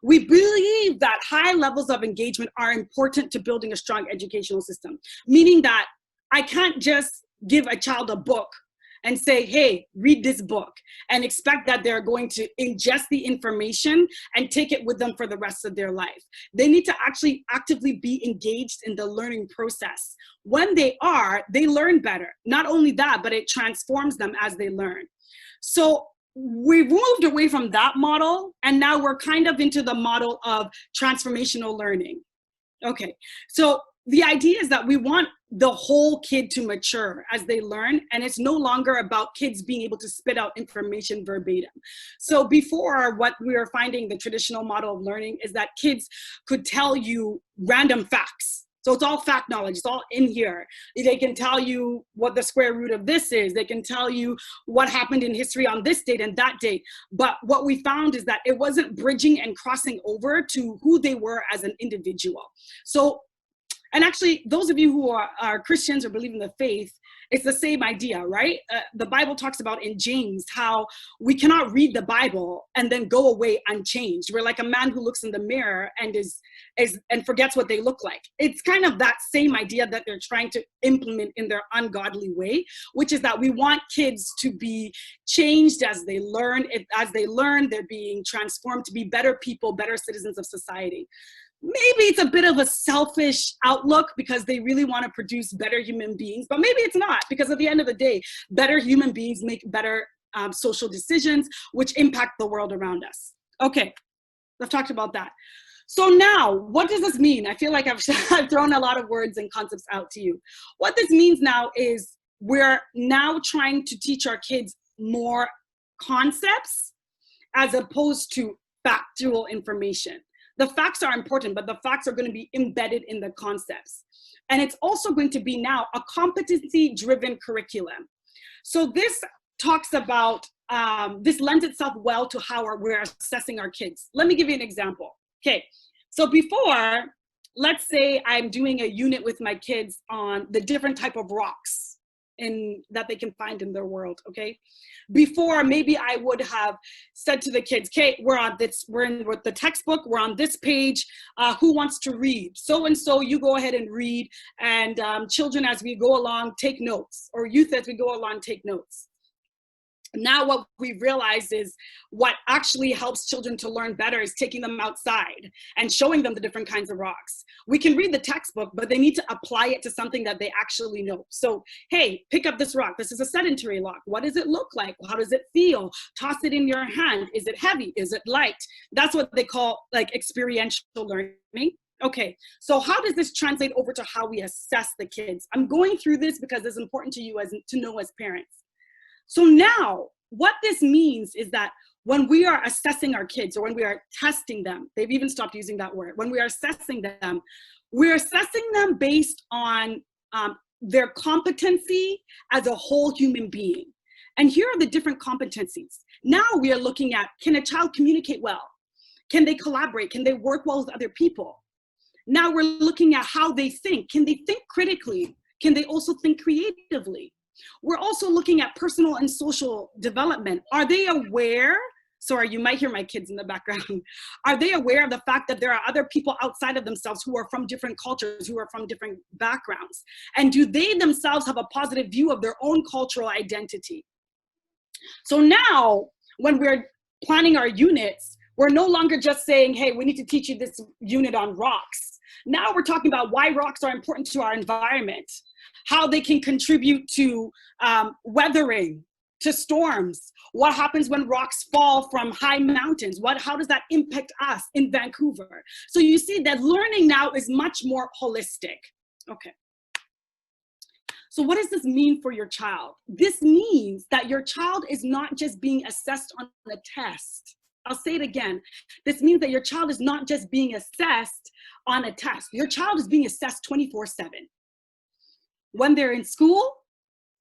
We believe that high levels of engagement are important to building a strong educational system, meaning that I can't just give a child a book and say, hey, read this book, and expect that they're going to ingest the information and take it with them for the rest of their life. They need to actually actively be engaged in the learning process. When they are, they learn better. Not only that, but it transforms them as they learn. So we've moved away from that model, and now we're kind of into the model of transformational learning. Okay, so the idea is that we want the whole kid to mature as they learn, and it's no longer about kids being able to spit out information verbatim. So before, what we were finding, the traditional model of learning, is that kids could tell you random facts. So it's all fact knowledge, it's all in here. They can tell you what the square root of this is. They can tell you what happened in history on this date and that date. But what we found is that it wasn't bridging and crossing over to who they were as an individual. So, and actually, those of you who are Christians or believe in the faith, it's the same idea, right? The Bible talks about in James how we cannot read the Bible and then go away unchanged. We're like a man who looks in the mirror and and forgets what they look like. It's kind of that same idea that they're trying to implement in their ungodly way, which is that we want kids to be changed as they learn. As they learn, they're being transformed to be better people, better citizens of society. Maybe it's a bit of a selfish outlook because they really want to produce better human beings, but maybe it's not, because at the end of the day, better human beings make better social decisions, which impact the world around us. Okay, I've talked about that. So now, what does this mean? I feel like I've thrown a lot of words and concepts out to you. What this means now is we're now trying to teach our kids more concepts as opposed to factual information. The facts are important, but the facts are going to be embedded in the concepts. And it's also going to be now a competency-driven curriculum. So this talks about, this lends itself well to how we're assessing our kids. Let me give you an example. Okay, so before, let's say I'm doing a unit with my kids on the different type of rocks that they can find in their world, okay? Before, maybe I would have said to the kids, okay, we're in with the textbook, we're on this page, who wants to read? So-and-so, you go ahead and read, and children, as we go along, take notes, or youth, as we go along, take notes. Now what we realize is what actually helps children to learn better is taking them outside and showing them the different kinds of rocks. We can read the textbook, but they need to apply it to something that they actually know. So, hey, pick up this rock. This is a sedentary rock. What does it look like? How does it feel? Toss it in your hand. Is it heavy? Is it light? That's what they call like experiential learning. Okay, so how does this translate over to how we assess the kids? I'm going through this because it's important to you to know as parents. So now, what this means is that when we are assessing our kids, or when we are testing them, they've even stopped using that word. When we are assessing them, we're assessing them based on their competency as a whole human being. And here are the different competencies. Now we are looking at, can a child communicate well? Can they collaborate? Can they work well with other people? Now we're looking at how they think. Can they think critically? Can they also think creatively? We're also looking at personal and social development. Are they aware? Sorry, you might hear my kids in the background. Are they aware of the fact that there are other people outside of themselves who are from different cultures, who are from different backgrounds? And do they themselves have a positive view of their own cultural identity? So now, when we're planning our units, we're no longer just saying, hey, we need to teach you this unit on rocks. Now we're talking about why rocks are important to our environment, how they can contribute to weathering, to storms, what happens when rocks fall from high mountains, how does that impact us in Vancouver? So you see that learning now is much more holistic. Okay. So what does this mean for your child? This means that your child is not just being assessed on a test. I'll say it again. This means that your child is not just being assessed on a test. Your child is being assessed 24/7. When they're in school,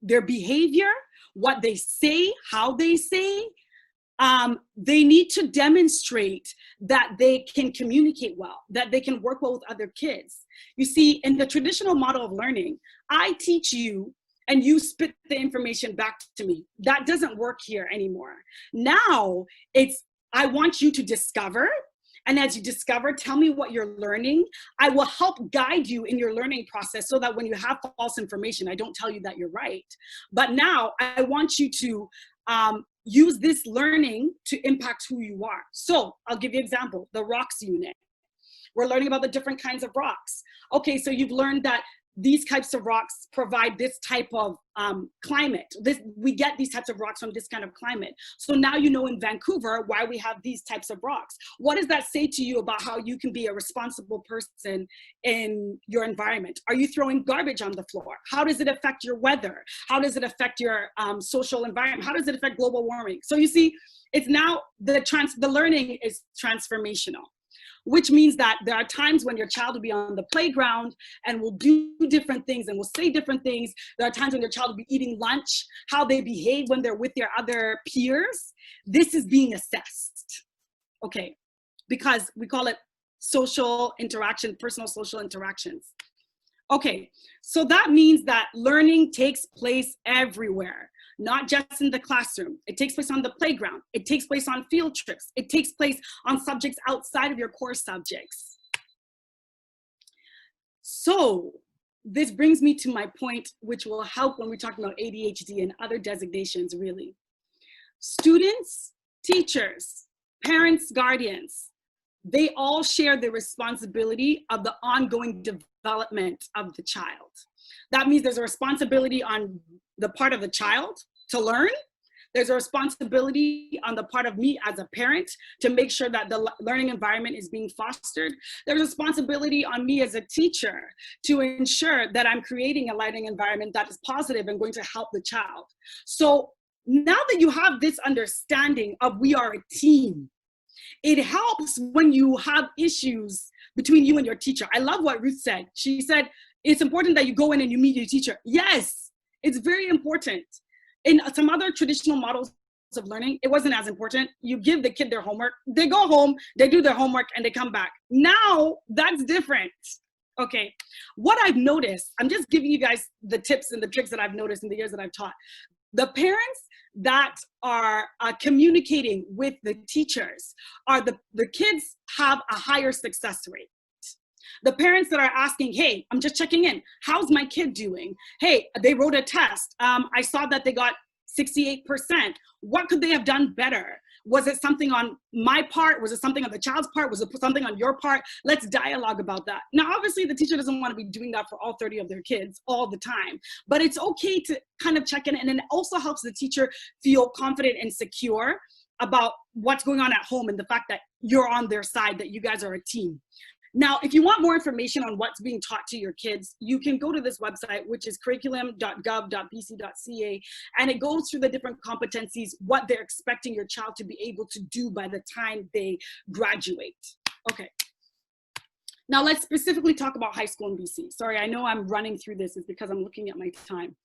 their behavior, what they say, how they say, they need to demonstrate that they can communicate well, that they can work well with other kids. You see, in the traditional model of learning, I teach you and you spit the information back to me. That doesn't work here anymore. Now, it's, I want you to discover, and as you discover, tell me what you're learning. I will help guide you in your learning process so that when you have false information, I don't tell you that you're right. But now I want you to use this learning to impact who you are. So I'll give you an example, the rocks unit. We're learning about the different kinds of rocks. Okay, so you've learned that these types of rocks provide this type of climate. We get these types of rocks from this kind of climate. So now you know in Vancouver why we have these types of rocks. What does that say to you about how you can be a responsible person in your environment? Are you throwing garbage on the floor? How does it affect your weather? How does it affect your social environment? How does it affect global warming? So you see, it's now the learning is transformational, which means that there are times when your child will be on the playground and will do different things and will say different things. There are times when your child will be eating lunch, how they behave when they're with their other peers. This is being assessed, okay? Because we call it social interaction, personal social interactions. Okay, so that means that learning takes place everywhere. Not just in the classroom. It takes place on the playground. It takes place on field trips. It takes place on subjects outside of your core subjects. So this brings me to my point, which will help when we're talking about ADHD and other designations, really. Students, teachers, parents, guardians, they all share the responsibility of the ongoing development of the child. That means there's a responsibility on the part of the child to learn. There's a responsibility on the part of me as a parent to make sure that the learning environment is being fostered. There's a responsibility on me as a teacher to ensure that I'm creating a learning environment that is positive and going to help the child. So now that you have this understanding of we are a team, it helps when you have issues between you and your teacher. I love what Ruth said. She said, it's important that you go in and you meet your teacher. Yes, it's very important. In some other traditional models of learning, it wasn't as important. You give the kid their homework, they go home, they do their homework, and they come back. Now, that's different. Okay, what I've noticed, I'm just giving you guys the tips and the tricks that I've noticed in the years that I've taught. The parents that are communicating with the teachers are the kids have a higher success rate. The parents that are asking, hey, I'm just checking in. How's my kid doing? Hey, they wrote a test. I saw that they got 68%. What could they have done better? Was it something on my part? Was it something on the child's part? Was it something on your part? Let's dialogue about that. Now, obviously, the teacher doesn't want to be doing that for all 30 of their kids all the time, but it's okay to kind of check in, and it also helps the teacher feel confident and secure about what's going on at home and the fact that you're on their side, that you guys are a team. Now, if you want more information on what's being taught to your kids, you can go to this website, which is curriculum.gov.bc.ca, and it goes through the different competencies, what they're expecting your child to be able to do by the time they graduate. Okay. Now let's specifically talk about high school in BC. Sorry, I know I'm running through this, it's because I'm looking at my time.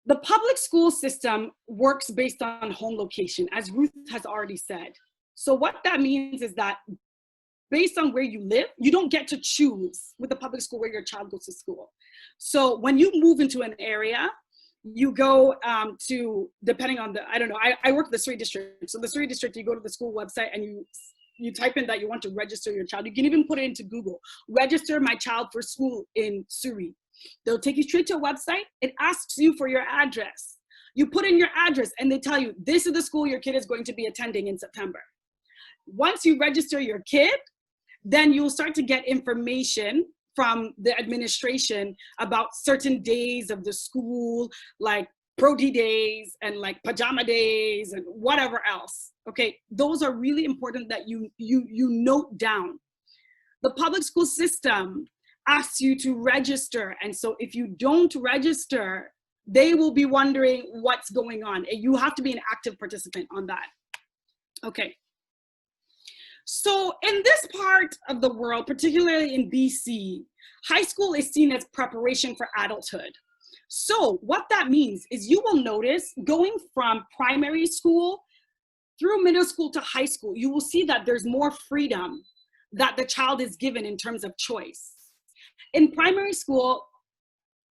The public school system works based on home location, as Ruth has already said. So what that means is that based on where you live, you don't get to choose with the public school where your child goes to school. So when you move into an area, you go to, depending on the, I don't know, I work the Surrey district. So the Surrey district, you go to the school website and you type in that you want to register your child. You can even put it into Google, register my child for school in Surrey. They'll take you straight to a website. It asks you for your address. You put in your address and they tell you, this is the school your kid is going to be attending in September. Once you register your kid, then you'll start to get information from the administration about certain days of the school, like Prodi days and like pajama days and whatever else. Okay, those are really important that you note down. The public school system asks you to register, and so if you don't register, they will be wondering what's going on. And you have to be an active participant on that. Okay. So in this part of the world, particularly in BC, high school is seen as preparation for adulthood. So what that means is you will notice going from primary school through middle school to high school, you will see that there's more freedom that the child is given in terms of choice. In primary school,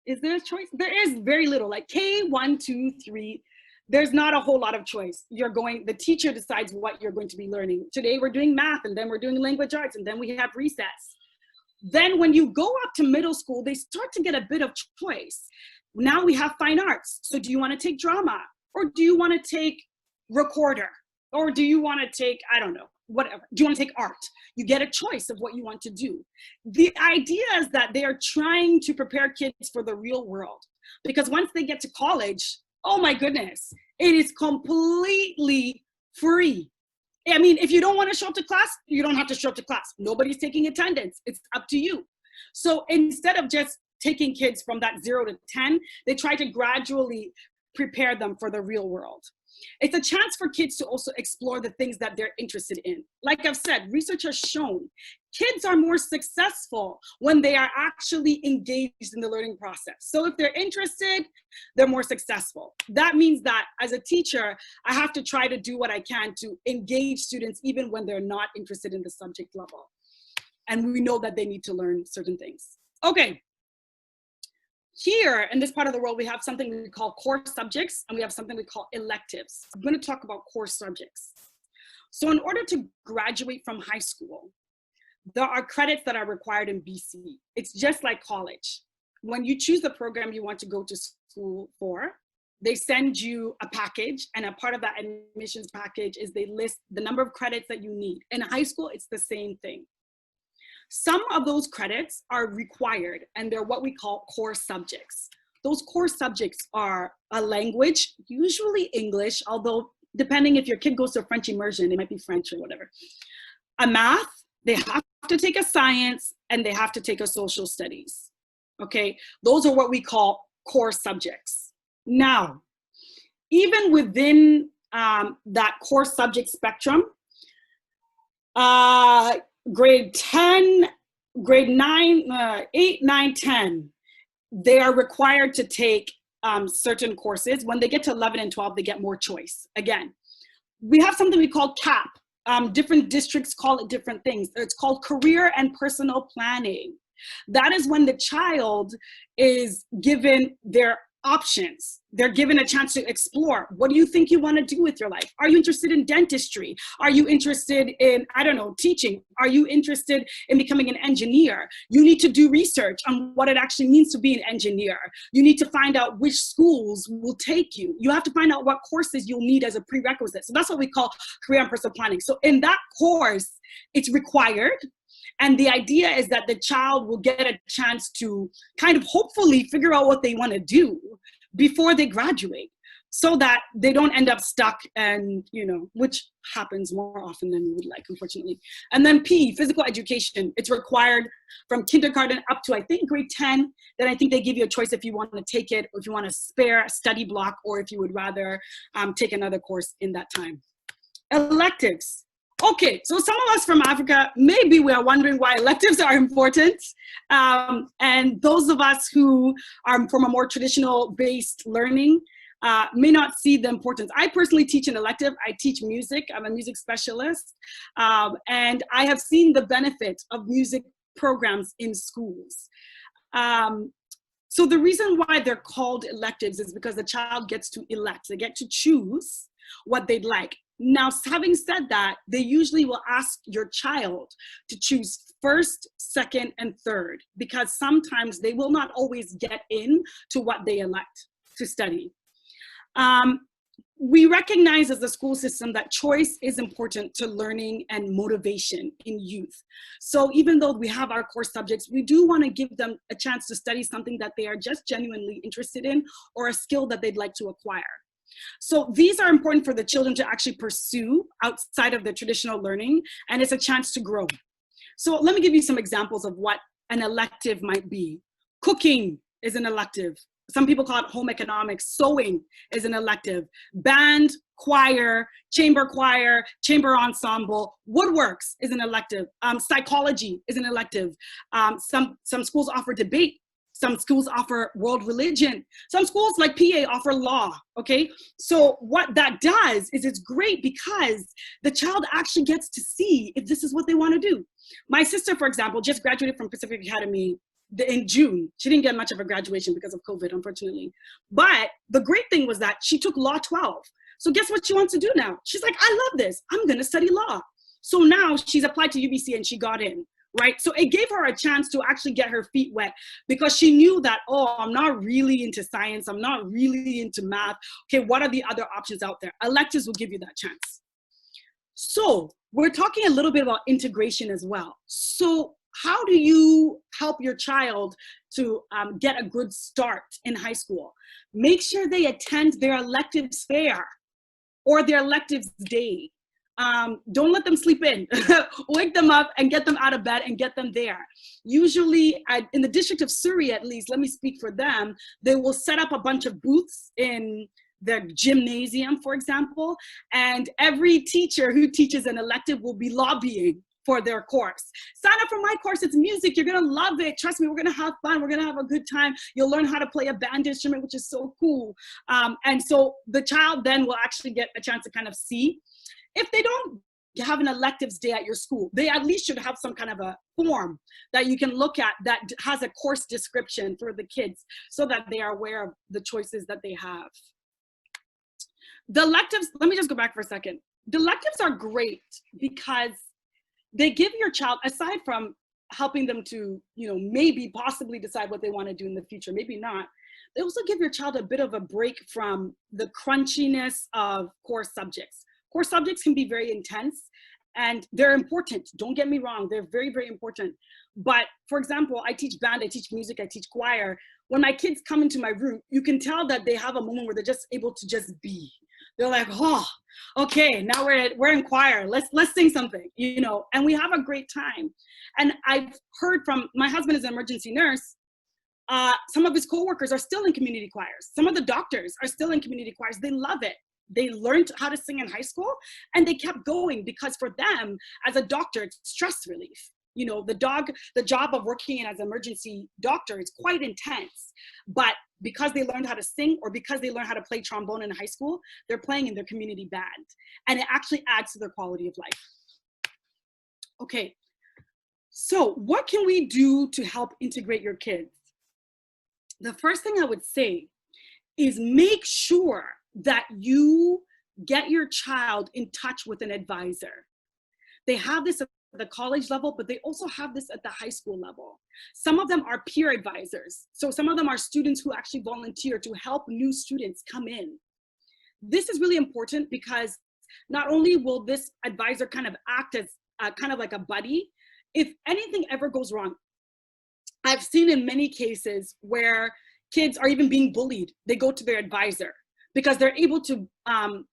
is there a choice? There is very little, like K1, 2, 3, there's not a whole lot of choice. The teacher decides what you're going to be learning. Today we're doing math, and then we're doing language arts, and then we have recess. Then when you go up to middle school, they start to get a bit of choice. Now we have fine arts. So do you want to take drama? Or do you want to take recorder? Or do you want to take, I don't know, whatever. Do you want to take art? You get a choice of what you want to do. The idea is that they are trying to prepare kids for the real world. Because once they get to college, oh my goodness, it is completely free. I mean, if you don't want to show up to class, you don't have to show up to class. Nobody's taking attendance. It's up to you. So instead of just taking kids from that 0 to 10, they try to gradually prepare them for the real world. It's a chance for kids to also explore the things that they're interested in. Like I've said, research has shown kids are more successful when they are actually engaged in the learning process. So if they're interested, they're more successful. That means that as a teacher, I have to try to do what I can to engage students even when they're not interested in the subject level. And we know that they need to learn certain things. Okay. Here in this part of the world, we have something we call core subjects and we have something we call electives. I'm going to talk about core subjects. So in order to graduate from high school, there are credits that are required in BC. It's just like college. When you choose the program you want to go to school for, they send you a package, and a part of that admissions package is they list the number of credits that you need. In high school, it's the same thing. Some of those credits are required, and they're what we call core subjects. Those core subjects are a language, usually English, although depending if your kid goes to a French immersion, it might be French or whatever. A math, they have to take a science, and they have to take a social studies. Okay, those are what we call core subjects. Now, even within that core subject spectrum, grade 10, grade 9, 8, 9, 10, they are required to take certain courses. When they get to 11 and 12, they get more choice. Again, we have something we call CAP. Different districts call it different things. It's called career and personal planning. That is when the child is given their options. They're given a chance to explore. What do you think you want to do with your life? Are you interested in dentistry? Are you interested in, I don't know, teaching? Are you interested in becoming an engineer? You need to do research on what it actually means to be an engineer. You need to find out which schools will take you. You have to find out what courses you'll need as a prerequisite. So that's what we call career and personal planning. So in that course, it's required. And the idea is that the child will get a chance to kind of hopefully figure out what they want to do before they graduate, so that they don't end up stuck, and, you know, which happens more often than we would like, unfortunately. And then P, physical education. It's required from kindergarten up to, I think, grade 10. Then I think they give you a choice if you want to take it, or if you want to spare a study block, or if you would rather take another course in that time. Electives. Okay, so some of us from Africa, maybe we are wondering why electives are important. And those of us who are from a more traditional based learning may not see the importance. I personally teach an elective. I teach music. I'm a music specialist. And I have seen the benefit of music programs in schools. So the reason why they're called electives is because the child gets to elect. They get to choose what they'd like. Now, having said that, they usually will ask your child to choose first, second, and third, because sometimes they will not always get in to what they elect to study. We recognize as a school system that choice is important to learning and motivation in youth. So even though we have our core subjects, we do want to give them a chance to study something that they are just genuinely interested in, or a skill that they'd like to acquire. So these are important for the children to actually pursue outside of the traditional learning, and it's a chance to grow. So let me give you some examples of what an elective might be. Cooking is an elective. Some people call it home economics. Sewing is an elective. Band, choir, chamber ensemble. Woodworks is an elective. Psychology is an elective. Some schools offer debate. Some schools offer world religion. Some schools like PA offer law, okay? So what that does is it's great because the child actually gets to see if this is what they want to do. My sister, for example, just graduated from Pacific Academy in June. She didn't get much of a graduation because of COVID, unfortunately. But the great thing was that she took Law 12. So guess what she wants to do now? She's like, I love this. I'm gonna study law. So now she's applied to UBC and she got in. Right? So it gave her a chance to actually get her feet wet, because she knew that, oh, I'm not really into science. I'm not really into math. Okay, what are the other options out there? Electives will give you that chance. So we're talking a little bit about integration as well. So how do you help your child to get a good start in high school? Make sure they attend their electives fair or their electives day. Don't let them sleep in. Wake them up and get them out of bed and get them there. Usually in the district of Surrey, at least, let me speak for them, they will set up a bunch of booths in their gymnasium, for example, and every teacher who teaches an elective will be lobbying for their course. Sign up for my course, it's music, you're gonna love it. Trust me, we're gonna have fun, we're gonna have a good time. You'll learn how to play a band instrument, which is so cool. And so the child then will actually get a chance to kind of see. If they don't have an electives day at your school, they at least should have some kind of a form that you can look at that has a course description for the kids so that they are aware of the choices that they have. The electives, let me just go back for a second. The electives are great because they give your child, aside from helping them to, you know, maybe possibly decide what they want to do in the future, maybe not, they also give your child a bit of a break from the crunchiness of core subjects. Core subjects can be very intense and they're important. Don't get me wrong, they're very, very important. But for example, I teach band, I teach music, I teach choir. when my kids come into my room, you can tell that they have a moment where they're just able to just be. They're like, oh, okay, now we're in choir. Let's sing something, you know, and we have a great time. And I've heard from, my husband is an emergency nurse. Some of his coworkers are still in community choirs. Some of the doctors are still in community choirs. They love it. They learned how to sing in high school and they kept going because for them as a doctor, it's stress relief. You know, the job of working as an emergency doctor is quite intense, but because they learned how to sing or because they learned how to play trombone in high school, they're playing in their community band and it actually adds to their quality of life. Okay, so what can we do to help integrate your kids? The first thing I would say is make sure that you get your child in touch with an advisor. They have this at the college level, but they also have this at the high school level. Some of them are peer advisors. So some of them are students who actually volunteer to help new students come in. This is really important because not only will this advisor kind of act as kind of like a buddy, if anything ever goes wrong, I've seen in many cases where kids are even being bullied, they go to their advisor because they're able to,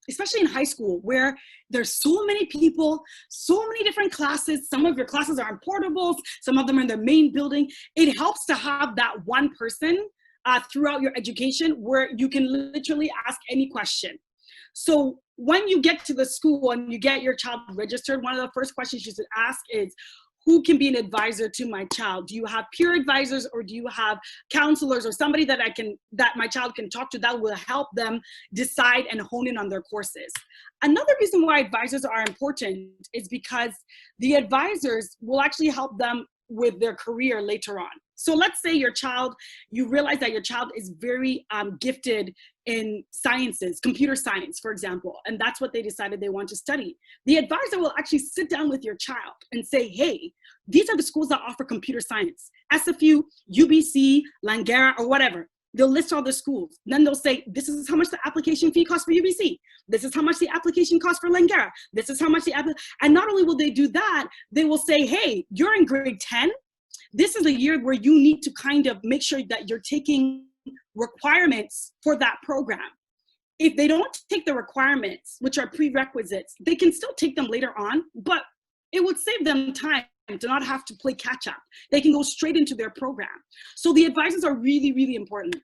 especially in high school where there's so many people, so many different classes. Some of your classes are in portables, some of them are in the main building. It helps to have that one person throughout your education where you can literally ask any question. So when you get to the school and you get your child registered, one of the first questions you should ask is, who can be an advisor to my child? Do you have peer advisors or do you have counselors or somebody that my child can talk to that will help them decide and hone in on their courses? Another reason why advisors are important is because the advisors will actually help them with their career later on. So let's say you realize that your child is very gifted in sciences, computer science, for example, and that's what they decided they want to study. The advisor will actually sit down with your child and say, hey, these are the schools that offer computer science, SFU, UBC, Langara, or whatever. They'll list all the schools. Then they'll say, this is how much the application fee costs for UBC. This is how much the application costs for Langara. This is how much and not only will they do that, they will say, hey, you're in grade 10. This is a year where you need to kind of make sure that you're taking requirements for that program. If they don't take the requirements, which are prerequisites, they can still take them later on, but it would save them time to not have to play catch up. They can go straight into their program. So the advisors are really, really important.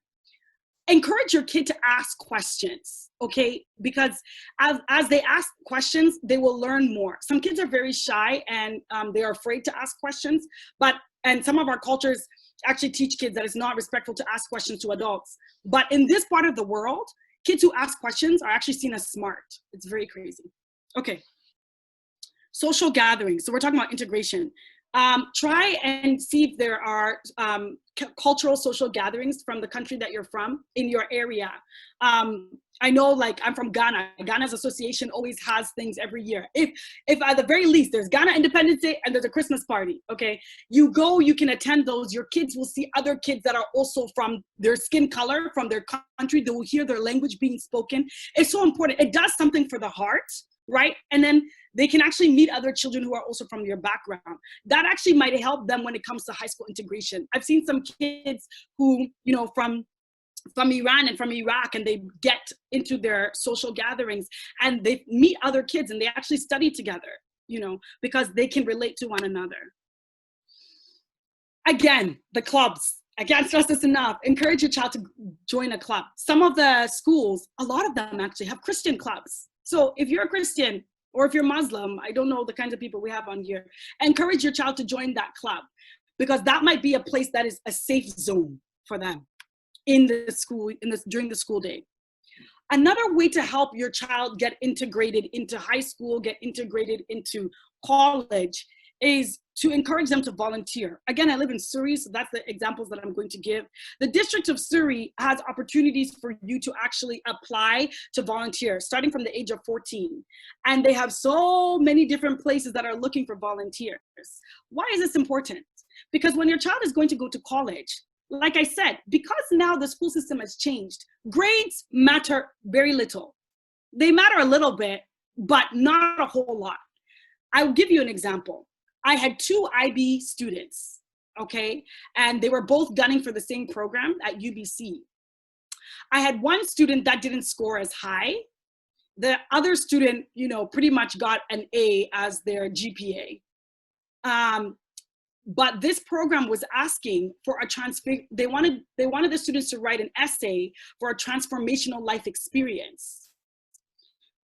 Encourage your kid to ask questions, okay? Because as they ask questions, they will learn more. Some kids are very shy and they're afraid to ask questions, and some of our cultures actually teach kids that it's not respectful to ask questions to adults. But in this part of the world, kids who ask questions are actually seen as smart. It's very crazy. Okay, social gatherings. So we're talking about integration. Try and see if there are cultural social gatherings from the country that you're from in your area. I know, like, I'm from Ghana. Ghana's association always has things every year. If at the very least, there's Ghana Independence Day and there's a Christmas party, okay? You go, you can attend those. Your kids will see other kids that are also from their skin color, from their country. They will hear their language being spoken. It's so important. It does something for the heart, right? And then they can actually meet other children who are also from your background. That actually might help them when it comes to high school integration. I've seen some kids who, you know, from Iran and from Iraq, and they get into their social gatherings and they meet other kids and they actually study together, you know, because they can relate to one another. Again, the clubs. I can't stress this enough. Encourage your child to join a club. Some of the schools, a lot of them actually have Christian clubs. So if you're a Christian or if you're Muslim, I don't know the kinds of people we have on here, encourage your child to join that club because that might be a place that is a safe zone for them in the school, during the school day. Another way to help your child get integrated into high school, get integrated into college, is to encourage them to volunteer. Again, I live in Surrey, so that's the examples that I'm going to give. The District of Surrey has opportunities for you to actually apply to volunteer, starting from the age of 14. And they have so many different places that are looking for volunteers. Why is this important? Because when your child is going to go to college, like I said, because now the school system has changed, grades matter very little. They matter a little bit, but not a whole lot. I'll give you an example. I had 2 IB students, okay? And they were both gunning for the same program at UBC. I had one student that didn't score as high. The other student, you know, pretty much got an A as their GPA. But this program was asking for a they wanted the students to write an essay for a transformational life experience.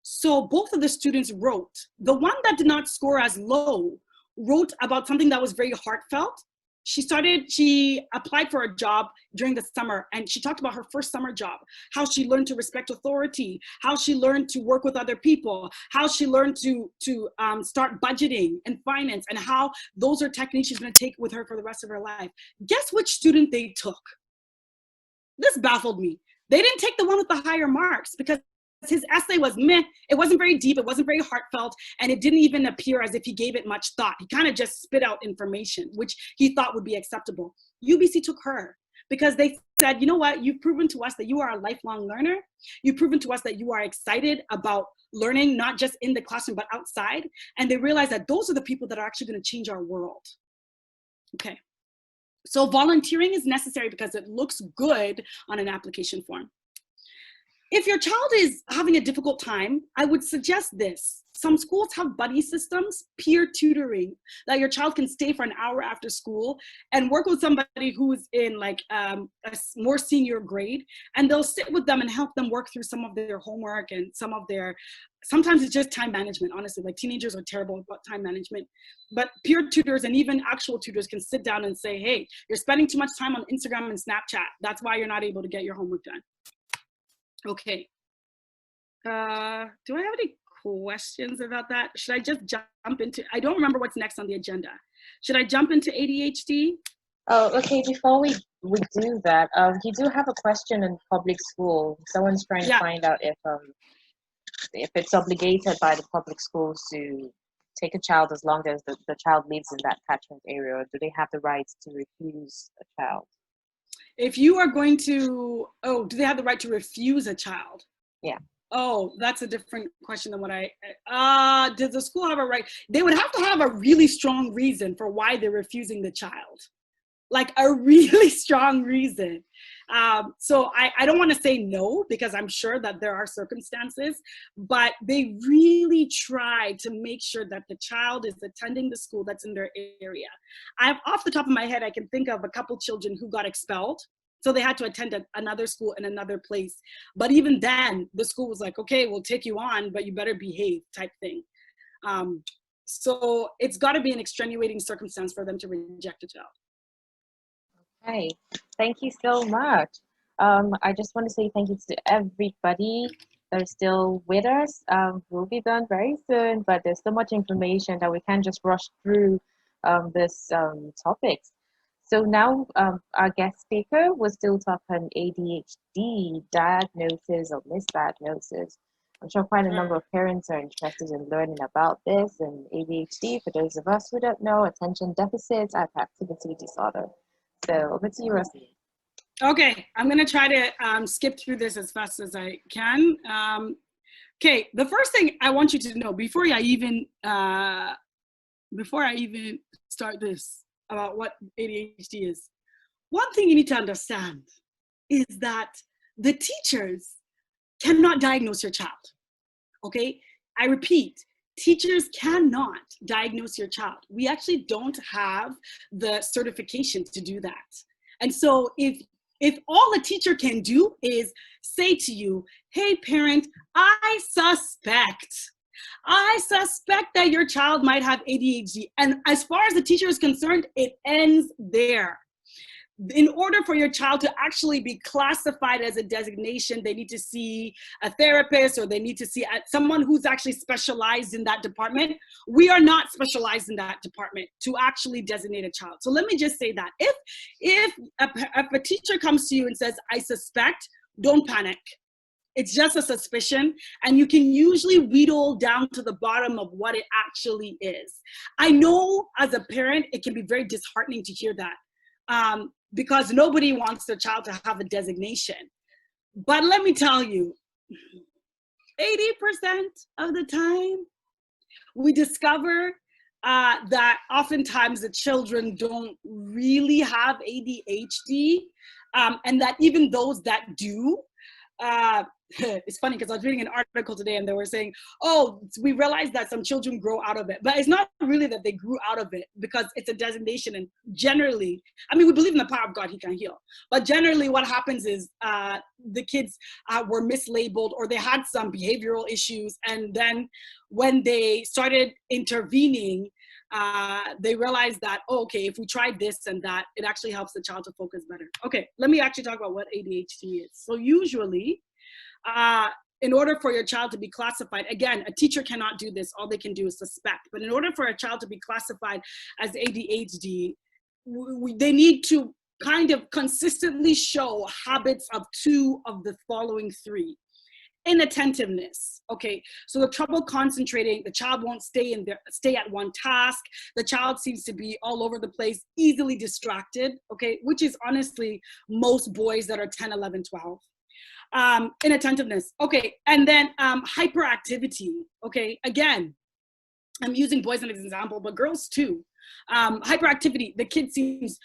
So both of the students wrote. The one that did not score as low wrote about something that was very heartfelt. She applied for a job during the summer, and she talked about her first summer job, how she learned to respect authority, how she learned to work with other people, how she learned to start budgeting and finance, and how those are techniques she's gonna take with her for the rest of her life. Guess which student they took? This baffled me. They didn't take the one with the higher marks because his essay was meh. It wasn't very deep, it wasn't very heartfelt, and it didn't even appear as if he gave it much thought. He kind of just spit out information, which he thought would be acceptable. UBC took her because they said, you know what, you've proven to us that you are a lifelong learner. You've proven to us that you are excited about learning, not just in the classroom, but outside. And they realized that those are the people that are actually gonna change our world. Okay, so volunteering is necessary because it looks good on an application form. If your child is having a difficult time, I would suggest this. Some schools have buddy systems, peer tutoring, that your child can stay for an hour after school and work with somebody who's in like a more senior grade, and they'll sit with them and help them work through some of their homework and some of their, sometimes it's just time management, honestly, like teenagers are terrible about time management. But peer tutors and even actual tutors can sit down and say, hey, you're spending too much time on Instagram and Snapchat. That's why you're not able to get your homework done. Okay, do I have any questions about that? Should I just jump into, I don't remember what's next on the agenda. Should I jump into ADHD? Oh, okay, before we do that, you do have a question in public school. Someone's trying to find out if it's obligated by the public schools to take a child as long as the child lives in that catchment area, or do they have the right to refuse a child? If you are going to, do they have the right to refuse a child? Yeah. Oh, that's a different question than what does the school have a right? They would have to have a really strong reason for why they're refusing the child. Like a really strong reason. So I don't want to say no, because I'm sure that there are circumstances, but they really try to make sure that the child is attending the school that's in their area. Off the top of my head, I can think of a couple children who got expelled. So they had to attend another school in another place. But even then, the school was like, okay, we'll take you on, but you better behave type thing. So it's got to be an extenuating circumstance for them to reject a child. Okay, thank you so much. I just want to say thank you to everybody that is still with us. We'll be done very soon, but there's so much information that we can't just rush through this topics. So now our guest speaker will still talk on ADHD, diagnosis or misdiagnosis. I'm sure quite a number of parents are interested in learning about this and ADHD. For those of us who don't know, attention deficit hyperactivity disorder. So over to you, Rosalind. Okay, I'm gonna try to skip through this as fast as I can. Okay, the first thing I want you to know before I even start this about what ADHD is, one thing you need to understand is that the teachers cannot diagnose your child. Okay, I repeat, teachers cannot diagnose your child. We actually don't have the certification to do that. And so if all a teacher can do is say to you, hey parent, I suspect that your child might have ADHD. And as far as the teacher is concerned, it ends there. In order for your child to actually be classified as a designation, they need to see a therapist, or they need to see someone who's actually specialized in that department. We are not specialized in that department to actually designate a child. So let me just say that if a teacher comes to you and says, I suspect, don't panic. It's just a suspicion, and you can usually wheedle down to the bottom of what it actually is. I know as a parent, it can be very disheartening to hear that. Because nobody wants their child to have a designation. But let me tell you, 80% of the time, we discover that oftentimes the children don't really have ADHD, and that even those that do, it's funny because I was reading an article today and they were saying, oh, we realized that some children grow out of it, but it's not really that they grew out of it, because it's a designation. And generally, I mean, we believe in the power of God, he can heal, but generally what happens is the kids were mislabeled, or they had some behavioral issues, and then when they started intervening, they realized that, oh, okay, if we tried this and that, it actually helps the child to focus better. Okay, let me actually talk about what ADHD is. So usually, in order for your child to be classified, again, a teacher cannot do this, all they can do is suspect, but in order for a child to be classified as ADHD, they need to kind of consistently show habits of 2 of the following 3. Inattentiveness, okay, so the trouble concentrating, the child won't stay at one task, the child seems to be all over the place, easily distracted, okay, which is honestly most boys that are 10, 11, 12. Inattentiveness, okay, and then hyperactivity, okay, again, I'm using boys as an example, but girls too. Hyperactivity, the kid seems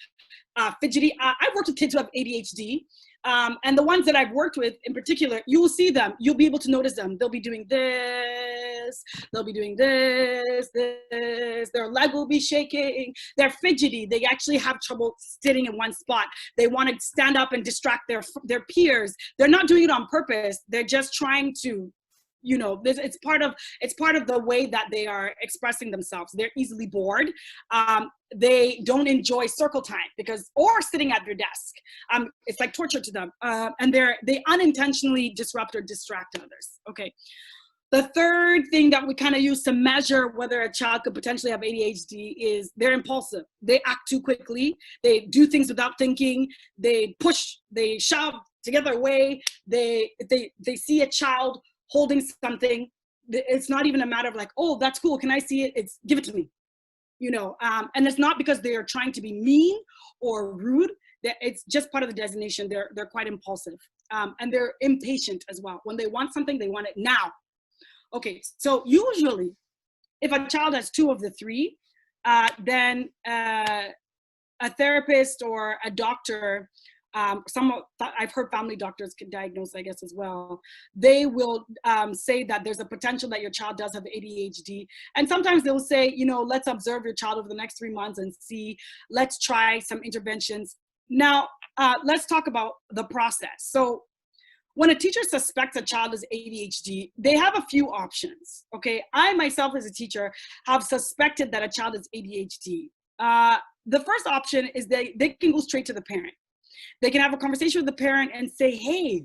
fidgety. I've worked with kids who have ADHD, and the ones that I've worked with in particular, you will see them, you'll be able to notice them. They'll be doing this, they'll be doing this, their leg will be shaking, they're fidgety, they actually have trouble sitting in one spot. They want to stand up and distract their peers. They're not doing it on purpose, they're just trying to, you know, it's part of the way that they are expressing themselves. They're easily bored. They don't enjoy circle time or sitting at their desk. It's like torture to them. And they unintentionally disrupt or distract others. Okay. The third thing that we kind of use to measure whether a child could potentially have ADHD is they're impulsive. They act too quickly. They do things without thinking. They push, they shove to get their way. They see a child holding something, it's not even a matter of like, oh, that's cool, can I see it? It's give it to me, you know. And it's not because they are trying to be mean or rude. It's just part of the designation. They're quite impulsive, and they're impatient as well. When they want something, they want it now. Okay, so usually, if a child has 2 of the 3, then a therapist or a doctor. I've heard family doctors can diagnose, I guess, as well. They will say that there's a potential that your child does have ADHD. And sometimes they'll say, you know, let's observe your child over the next 3 months and see, let's try some interventions. Now, let's talk about the process. So when a teacher suspects a child is ADHD, they have a few options, okay? I myself as a teacher have suspected that a child is ADHD. The first option is they can go straight to the parent. They can have a conversation with the parent and say, hey,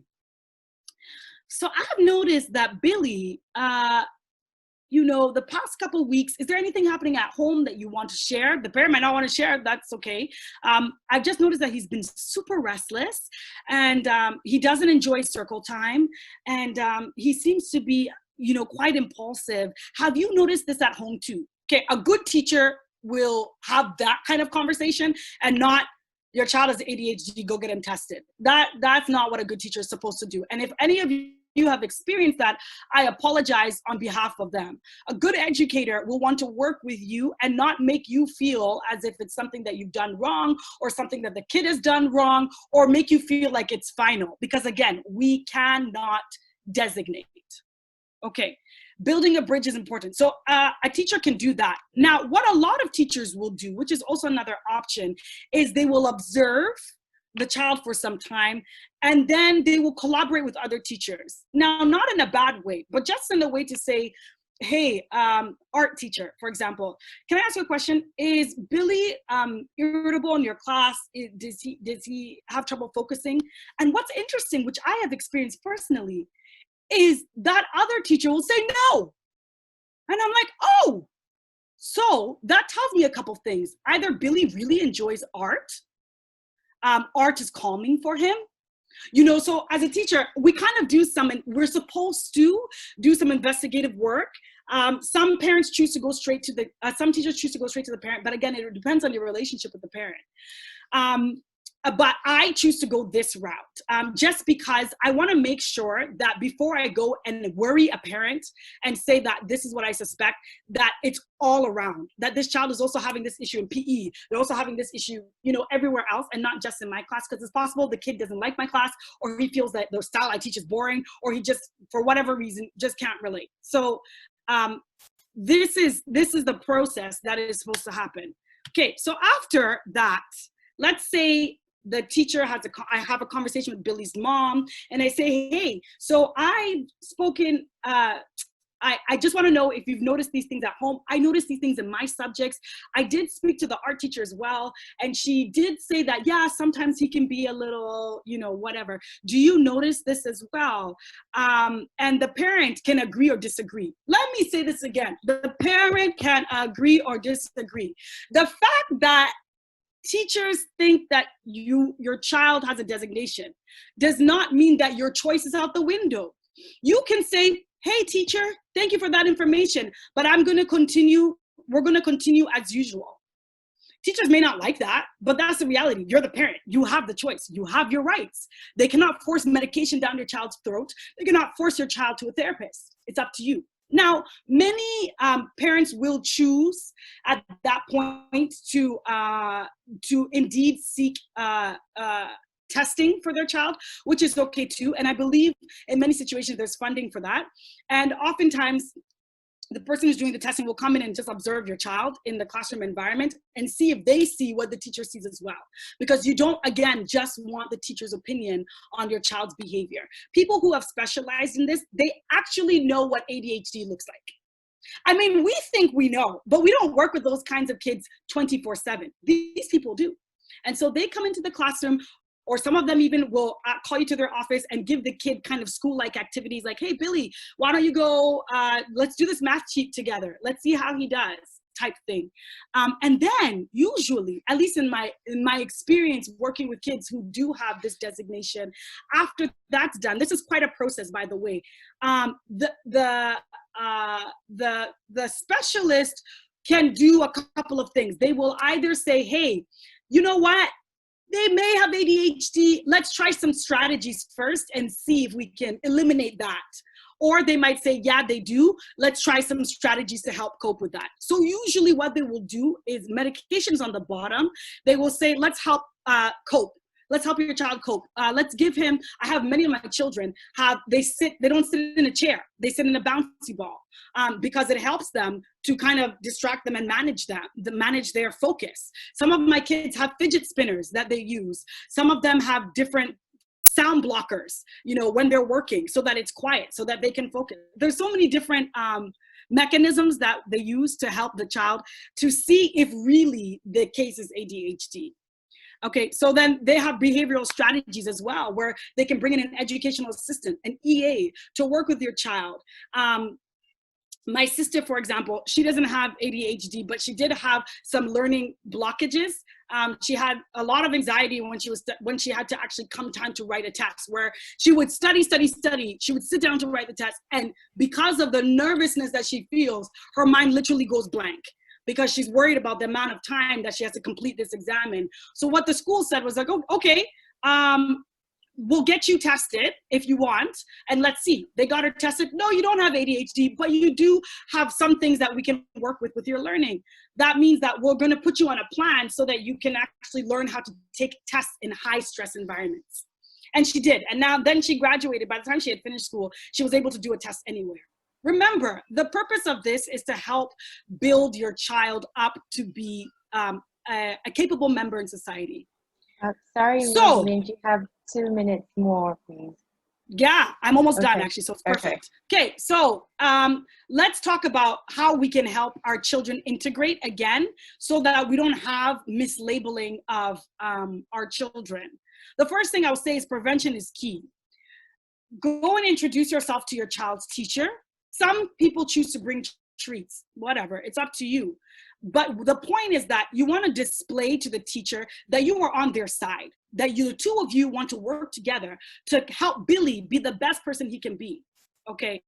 so I've noticed that Billy, you know, the past couple of weeks, is there anything happening at home that you want to share? The parent might not want to share, that's okay. I've just noticed that he's been super restless, and he doesn't enjoy circle time, and he seems to be, you know, quite impulsive. Have you noticed this at home too? Okay, a good teacher will have that kind of conversation and not, your child has ADHD, go get him tested. That's not what a good teacher is supposed to do. And if any of you have experienced that, I apologize on behalf of them. A good educator will want to work with you and not make you feel as if it's something that you've done wrong or something that the kid has done wrong, or make you feel like it's final. Because again, we cannot designate. Okay. Building a bridge is important. So a teacher can do that. Now, what a lot of teachers will do, which is also another option, is they will observe the child for some time, and then they will collaborate with other teachers. Now, not in a bad way, but just in a way to say, hey, art teacher, for example, can I ask you a question? Is Billy irritable in your class? Does he have trouble focusing? And what's interesting, which I have experienced personally, is that other teacher will say no. And I'm like, oh, so that tells me a couple things. Either Billy really enjoys art. Art is calming for him. You know, so as a teacher, we kind of we're supposed to do some investigative work. Some parents choose to go straight to some teachers choose to go straight to the parent, but again, it depends on your relationship with the parent. but I choose to go this route just because I want to make sure that before I go and worry a parent and say that this is what I suspect, that it's all around, that this child is also having this issue in PE. They're also having this issue, you know, everywhere else and not just in my class, because it's possible the kid doesn't like my class, or he feels that the style I teach is boring, or he just, for whatever reason, just can't relate. So this is the process that is supposed to happen. Okay, so after that, let's say the teacher has I have a conversation with Billy's mom, and I say, hey, so I've spoken, I just want to know if you've noticed these things at home. I noticed these things in my subjects. I did speak to the art teacher as well, and she did say that, yeah, sometimes he can be a little, you know, whatever. Do you notice this as well? And the parent can agree or disagree. Let me say this again. The parent can agree or disagree. The fact that teachers think that your child has a designation does not mean that your choice is out the window. You can say, hey, teacher, thank you for that information, but we're going to continue as usual. Teachers may not like that, but that's the reality. You're the parent. You have the choice. You have your rights. They cannot force medication down your child's throat. They cannot force your child to a therapist. It's up to you. Now, many parents will choose at that point to indeed seek testing for their child, which is okay too. And I believe in many situations there's funding for that. And oftentimes the person who's doing the testing will come in and just observe your child in the classroom environment and see if they see what the teacher sees as well. Because you don't, again, just want the teacher's opinion on your child's behavior. People who have specialized in this, they actually know what ADHD looks like. I mean, we think we know, but we don't work with those kinds of kids 24/7. These people do. And so they come into the classroom, or some of them even will call you to their office and give the kid kind of school-like activities like, hey, Billy, why don't you go, let's do this math sheet together. Let's see how he does, type thing. And then usually, at least in my experience working with kids who do have this designation, after that's done, this is quite a process, by the way, the specialist can do a couple of things. They will either say, hey, you know what? They may have ADHD. Let's try some strategies first and see if we can eliminate that. Or they might say, yeah, they do. Let's try some strategies to help cope with that. So usually what they will do is medications on the bottom. They will say, let's help cope. Let's help your child cope. Let's give him, I have many of my children they don't sit in a chair. They sit in a bouncy ball because it helps them to kind of distract them and manage their focus. Some of my kids have fidget spinners that they use. Some of them have different sound blockers, you know, when they're working so that it's quiet, so that they can focus. There's so many different mechanisms that they use to help the child to see if really the case is ADHD. Okay, so then they have behavioral strategies as well, where they can bring in an educational assistant, an EA, to work with your child. My sister, for example, she doesn't have ADHD, but she did have some learning blockages. She had a lot of anxiety when she had to actually come time to write a test, where she would study. She would sit down to write the test, and because of the nervousness that she feels, her mind literally goes blank, because she's worried about the amount of time that she has to complete this exam in. So what the school said was like, oh, okay, we'll get you tested if you want, and let's see. They got her tested. No, you don't have ADHD, but you do have some things that we can work with your learning. That means that we're gonna put you on a plan so that you can actually learn how to take tests in high stress environments. And she did, and then she graduated. By the time she had finished school, she was able to do a test anywhere. Remember, the purpose of this is to help build your child up to be a capable member in society. Sorry, Rosalind, you have 2 minutes more, please. Yeah, I'm almost done actually, so it's perfect. Okay, so let's talk about how we can help our children integrate again so that we don't have mislabeling of our children. The first thing I'll say is prevention is key. Go and introduce yourself to your child's teacher. Some people choose to bring treats, whatever, it's up to you. But the point is that you want to display to the teacher that you are on their side, that the two of you want to work together to help Billy be the best person he can be, okay?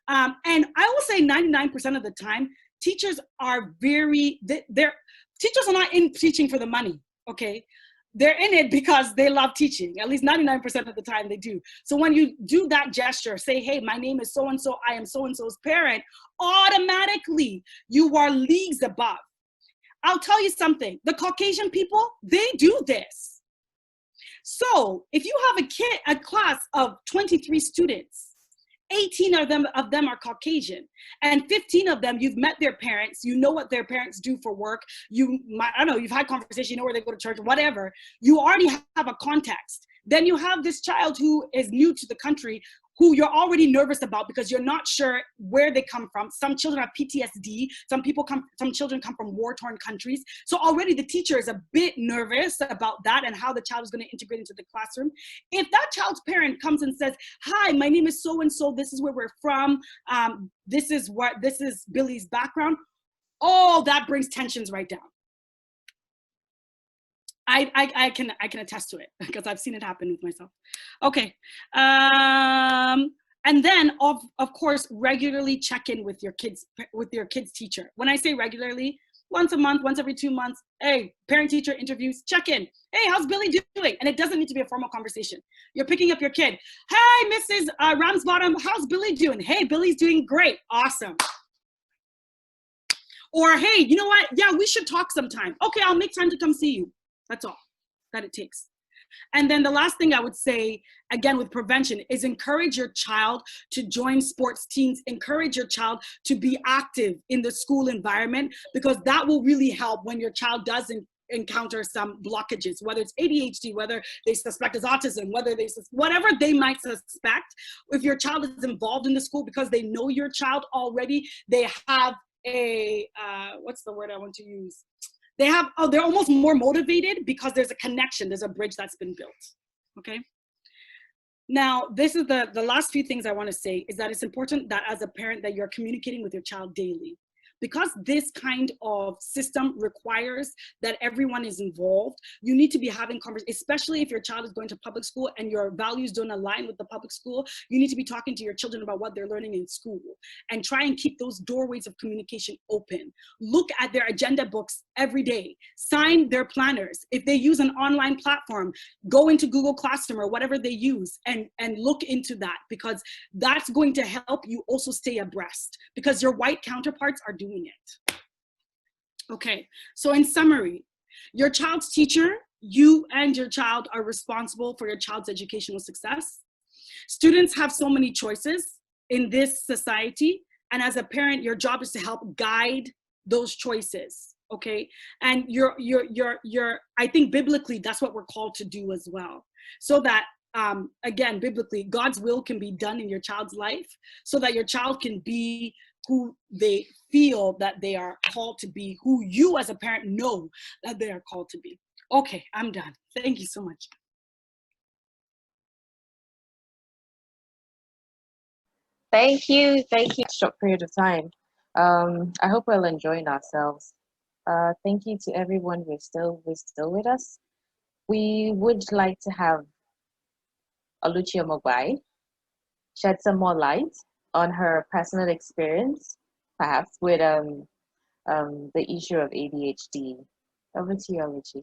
And I will say 99% of the time, teachers are teachers are not in teaching for the money, okay? they're in it because they love teaching. At least 99% of the time they do. So when you do that gesture, say, hey, my name is so-and-so, I am so-and-so's parent, automatically you are leagues above. I'll tell you something, the Caucasian people, they do this. So if you have a class of 23 students, 18 of them are Caucasian, and 15 of them, you've met their parents, you know what their parents do for work, I don't know, you've had conversation, you know where they go to church, whatever, you already have a context. Then you have this child who is new to the country, who you're already nervous about because you're not sure where they come from. Some children have PTSD, some children come from war-torn countries. So already the teacher is a bit nervous about that and how the child is going to integrate into the classroom. If that child's parent comes and says, hi, my name is so-and-so, this is where we're from, this is Billy's background, oh, that brings tensions right down. I can attest to it because I've seen it happen with myself. Okay, and then of course regularly check in with your kids teacher. When I say regularly, once a month, once every 2 months. Hey, parent teacher interviews, check in. Hey, how's Billy doing? And it doesn't need to be a formal conversation. You're picking up your kid. Hey, Mrs. Ramsbottom, how's Billy doing? Hey, Billy's doing great. Awesome. Or hey, you know what? Yeah, we should talk sometime. Okay, I'll make time to come see you. That's all that it takes. And then the last thing I would say, again, with prevention, is encourage your child to join sports teams, encourage your child to be active in the school environment, because that will really help when your child does encounter some blockages, whether it's ADHD, whether they suspect it's autism, whatever they might suspect. If your child is involved in the school because they know your child already, they have a, what's the word I want to use? They're almost more motivated because there's a connection, there's a bridge that's been built, okay? Now, this is the last few things I wanna say is that it's important that as a parent that you're communicating with your child daily. Because this kind of system requires that everyone is involved, you need to be having conversations, especially if your child is going to public school and your values don't align with the public school, you need to be talking to your children about what they're learning in school and try and keep those doorways of communication open. Look at their agenda books every day, sign their planners. If they use an online platform, go into Google Classroom or whatever they use and look into that, because that's going to help you also stay abreast, because your white counterparts are doing it. Okay, so in summary, your child's teacher, you and your child are responsible for your child's educational success. Students have so many choices in this society, and as a parent, your job is to help guide those choices, okay? And I think biblically, that's what we're called to do as well. So that, again, biblically, God's will can be done in your child's life so that your child can be who they feel that they are called to be, who you as a parent know that they are called to be. Okay, I'm done. Thank you so much. Thank you. Short period of time. I hope we're enjoying ourselves. Thank you to everyone who's still with us. We would like to have Oluchi Omogbai shed some more light on her personal experience, perhaps with the issue of ADHD. Over to you, Oluchi.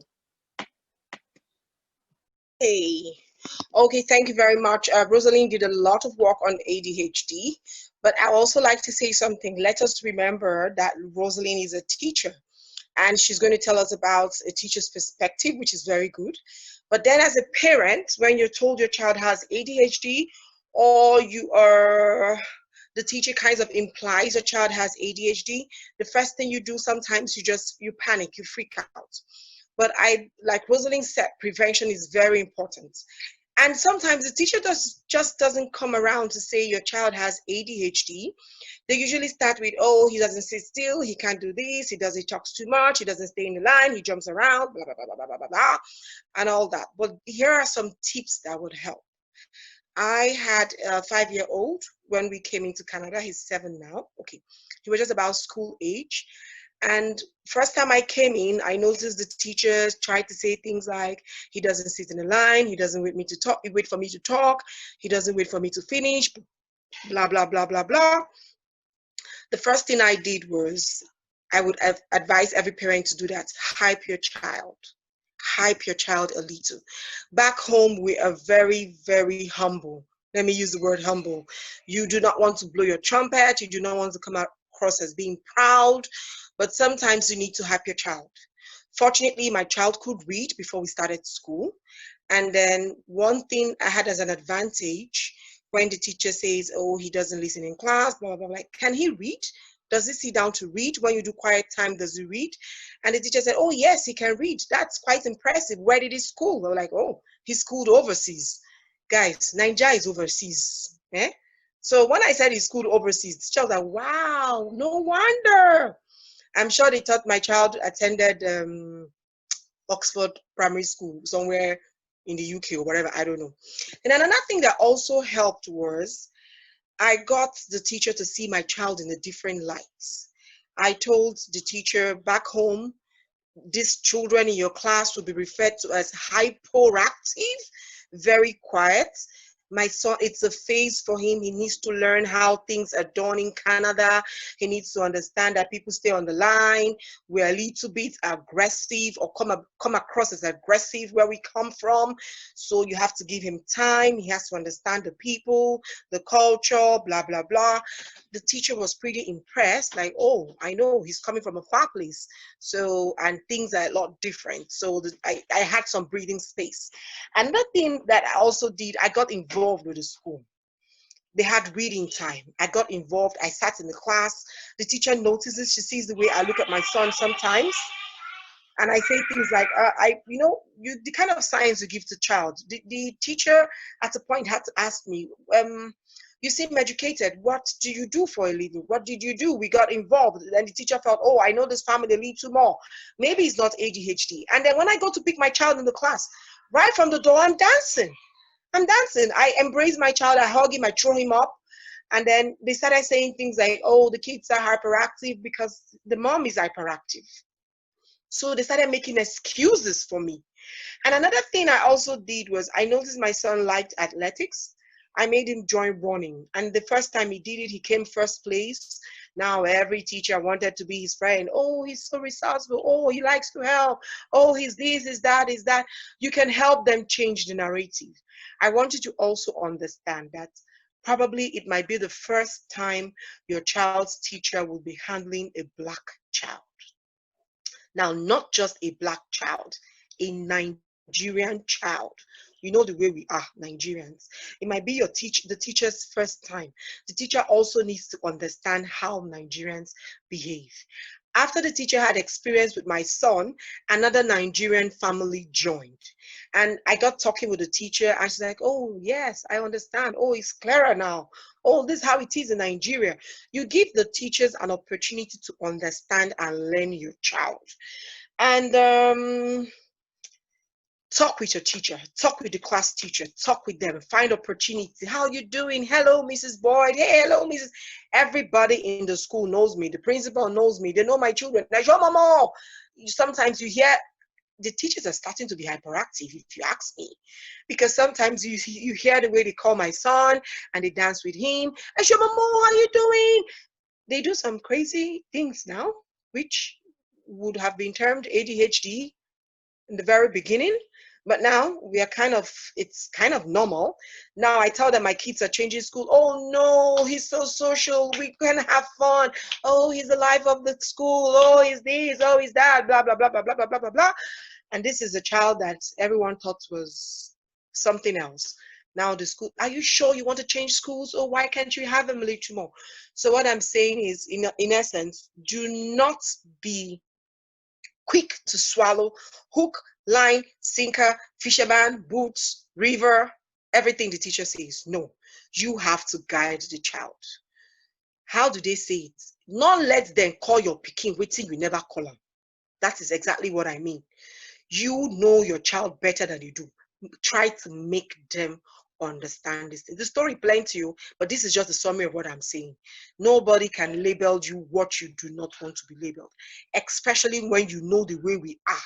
Hey. Okay, thank you very much. Rosalind did a lot of work on ADHD, but I also like to say something. Let us remember that Rosalind is a teacher, and she's going to tell us about a teacher's perspective, which is very good. But then as a parent, when you're told your child has ADHD, or the teacher kind of implies your child has ADHD, the first thing you do sometimes, you panic, you freak out. But like Rosalind said, prevention is very important. And sometimes the teacher just doesn't come around to say your child has ADHD. They usually start with, oh, he doesn't sit still, he can't do this, he talks too much, he doesn't stay in the line, he jumps around, blah, blah, blah, blah, blah, blah, blah, and all that. But here are some tips that would help. I had a 5-year-old when we came into Canada. He's 7 now. Okay, he was just about school age. And first time I came in, I noticed the teachers tried to say things like, he doesn't sit in the line, he doesn't wait for me to talk, he doesn't wait for me to finish, blah, blah, blah, blah, blah. The first thing I did was, I would advise every parent to do that. Hype your child. hype your child a little. Back home, we are very, very humble. Let me use the word humble. You do not want to blow your trumpet. You do not want to come across as being proud, but sometimes you need to hype your child. Fortunately, my child could read before we started school. And then one thing I had as an advantage, when the teacher says, oh, he doesn't listen in class, blah, blah, blah, like, can he read? Does he sit down to read? When you do quiet time, does he read? And the teacher said, oh, yes, he can read. That's quite impressive. Where did he school? They were like, oh, he schooled overseas. Guys, Nigeria is overseas. Eh? So when I said he schooled overseas, the teacher was like, wow, no wonder. I'm sure they thought my child attended Oxford Primary School, somewhere in the UK or whatever, I don't know. And another thing that also helped was I got the teacher to see my child in a different light. I told the teacher back home, these children in your class will be referred to as hyperactive, very quiet. My son, it's a phase for him. He needs to learn how things are done in Canada. He needs to understand that people stay on the line. We're a little bit aggressive or come across as aggressive where we come from. So you have to give him time. He has to understand the people, the culture, blah, blah, blah. The teacher was pretty impressed, like, oh, I know he's coming from a far place. So, and things are a lot different. So I had some breathing space. Another thing that I also did, I got involved with the school. They had reading time. I got involved. I sat in the class. The teacher notices, she sees the way I look at my son sometimes. And I say things like, the kind of science you give to child. The teacher at a point had to ask me, you seem educated. What do you do for a living? What did you do? We got involved. And the teacher felt, oh, I know this family a little more. Maybe it's not ADHD. And then when I go to pick my child in the class, right from the door, I'm dancing. I embrace my child. I hug him. I throw him up. And then they started saying things like, oh, the kids are hyperactive because the mom is hyperactive. So they started making excuses for me. And another thing I also did was I noticed my son liked athletics. I made him join running. And the first time he did it, he came first place. Now every teacher wanted to be his friend. Oh, he's so resourceful. Oh, he likes to help. Oh, he's this, he's that, he's that. You can help them change the narrative. I want you to also understand that probably it might be the first time your child's teacher will be handling a Black child. Now, not just a Black child, a Nigerian child. You know the way we are, Nigerians. It might be the teacher's first time. The teacher also needs to understand how Nigerians behave. After the teacher had experience with my son, another Nigerian family joined. And I got talking with the teacher and she's like, oh, yes, I understand. Oh, it's clearer now. Oh, this is how it is in Nigeria. You give the teachers an opportunity to understand and learn your child. And talk with your teacher, talk with the class teacher, talk with them, find opportunity. How you doing? Hello, Mrs. Boyd. Hey, hello, Mrs. Everybody in the school knows me. The principal knows me. They know my children. Sometimes you hear the teachers are starting to be hyperactive, if you ask me, because sometimes you hear the way they call my son and they dance with him. Mama, how you doing? They do some crazy things now, which would have been termed ADHD in the very beginning. But now it's kind of normal. Now I tell them my kids are changing school. Oh no, he's so social. We can have fun. Oh, he's the life of the school. Oh, he's this. Oh, he's that. Blah, blah, blah, blah, blah, blah, blah, blah, blah. And this is a child that everyone thought was something else. Now the school, are you sure you want to change schools? Or why can't you have them a little more? So what I'm saying is, in essence, do not be quick to swallow hook, line, sinker, fisherman, boots, river, everything the teacher says. No, you have to guide the child. How do they say it? Not let them call your pikin waiting you never call them. That is exactly what I mean. You know your child better than you do. Try to make them understand this. The story plain to you, but this is just a summary of what I'm saying. Nobody can label you what you do not want to be labeled, especially when you know the way we are.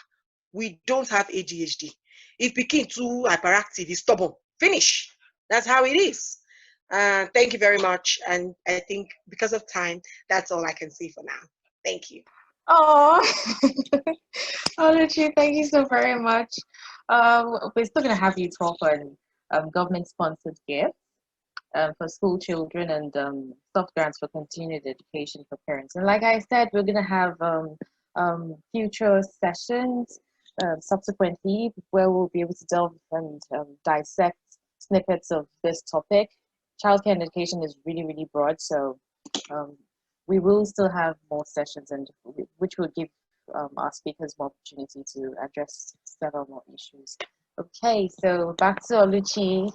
We don't have ADHD. If pikin too hyperactive, he's stubborn. Finish. That's how it is. Thank you very much. And I think because of time, that's all I can say for now. Thank you. Oh, Oluchi, thank you so very much. We're still going to have you talk on government-sponsored gifts for school children and soft grants for continued education for parents. And like I said, we're going to have future sessions subsequently where we'll be able to delve and dissect snippets of this topic. Childcare and education is really, really broad, so we will still have more sessions, and which will give our speakers more opportunity to address several more issues. Okay, so back to Oluchi.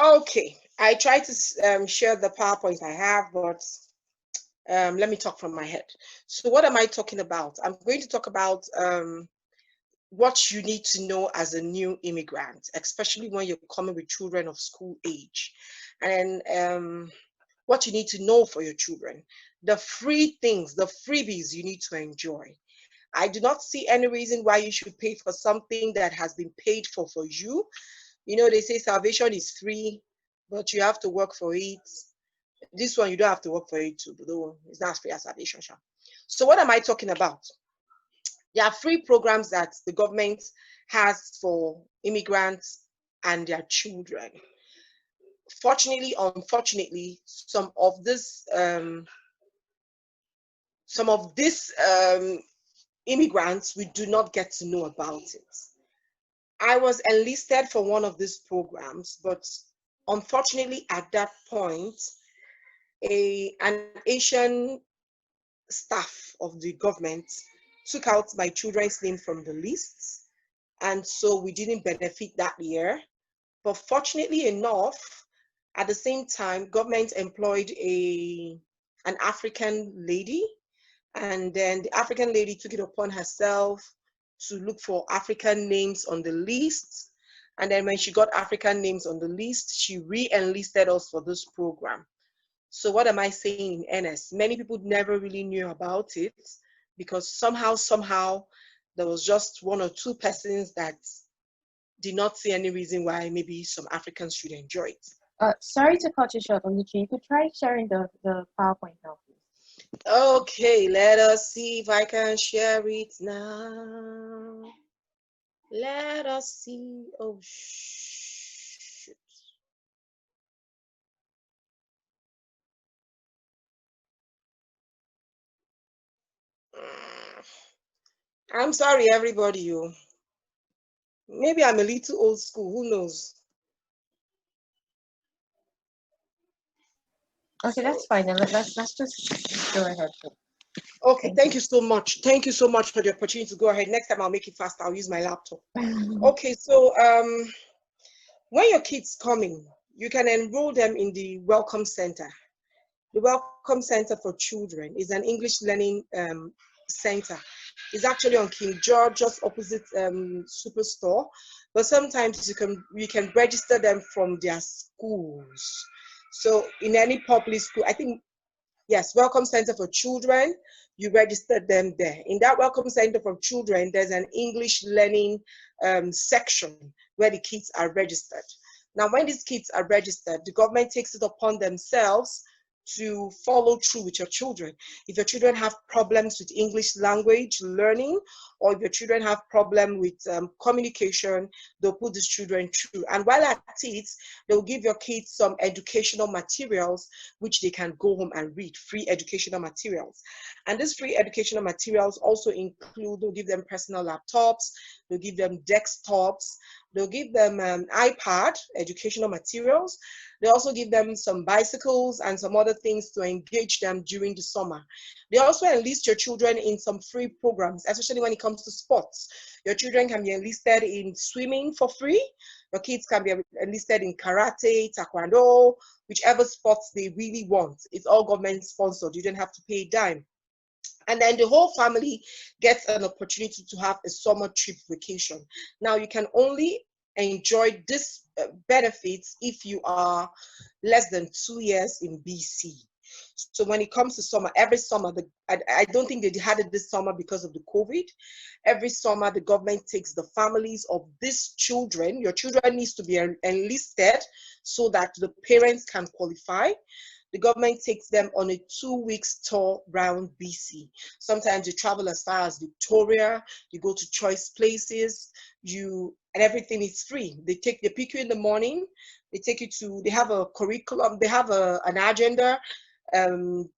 Okay, I try to share the PowerPoint I have, but let me talk from my head. So what am I talking about? I'm going to talk about what you need to know as a new immigrant, especially when you're coming with children of school age, and what you need to know for your children, the free things, the freebies you need to enjoy. I do not see any reason why you should pay for something that has been paid for you. You know, they say salvation is free, but you have to work for it. This one, you don't have to work for it too, though it's not as free as salvation. So what am I talking about? There are free programs that the government has for immigrants and their children. Fortunately, unfortunately, some of this immigrants, we do not get to know about it. I was enlisted for one of these programs, but unfortunately at that point, an Asian staff of the government took out my children's name from the list, and so we didn't benefit that year. But fortunately enough, at the same time, government employed an African lady, and then the African lady took it upon herself to look for African names on the list. And then when she got African names on the list, she re-enlisted us for this program. So what am I saying in NS? Many people never really knew about it because somehow, there was just one or two persons that did not see any reason why maybe some Africans should enjoy it. Sorry to cut you short, Oluchi. You could try sharing the PowerPoint now, please. Okay, let us see if I can share it now. Let us see. Oh, shoot. I'm sorry, everybody. Maybe I'm a little old school. Who knows? Okay, that's fine. Then let's just go ahead. Okay, thank you so much. Thank you so much for the opportunity to go ahead. Next time I'll make it fast. I'll use my laptop. Okay, so when your kids coming, you can enroll them in the Welcome Center. The Welcome Center for Children is an English learning center. It's actually on King George, just opposite Superstore. But sometimes you can register them from their schools. So in any public school, I think, yes, Welcome Center for Children, you registered them there. In that Welcome Center for Children, there's an English learning section where the kids are registered. Now, when these kids are registered, the government takes it upon themselves to follow through with your children. If your children have problems with English language learning, or if your children have problem with communication, they'll put these children through. And while at it, they'll give your kids some educational materials which they can go home and read, free educational materials. And these free educational materials also include, they'll give them personal laptops, they'll give them desktops, they'll give them iPad, educational materials. They also give them some bicycles and some other things to engage them during the summer. They also enlist your children in some free programs, especially when it comes to sports. Your children can be enlisted in swimming for free. Your kids can be enlisted in karate, taekwondo, whichever sports they really want. It's all government sponsored. You don't have to pay a dime. And then the whole family gets an opportunity to have a summer trip vacation. Now, you can only enjoy this benefits if you are less than 2 years in BC. So when it comes to summer, every summer, I don't think they had it this summer because of the COVID. Every summer, the government takes the families of these children. Your children needs to be enlisted so that the parents can qualify. The government takes them on a 2-week tour around BC. Sometimes you travel as far as Victoria, you go to choice places, and everything is free. They pick you in the morning, they have a curriculum, they have an agenda,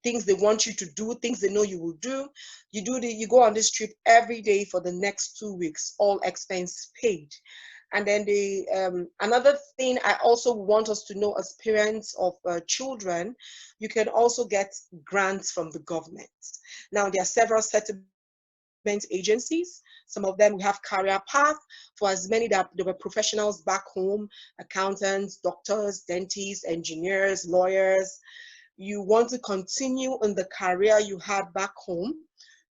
things they want you to do, things they know you will do. You go on this trip every day for the next 2 weeks, all expense paid. And then another thing I also want us to know as parents of children, you can also get grants from the government. Now, there are several settlement agencies. Some of them we have career path for as many that there were professionals back home, accountants, doctors, dentists, engineers, lawyers. You want to continue in the career you had back home,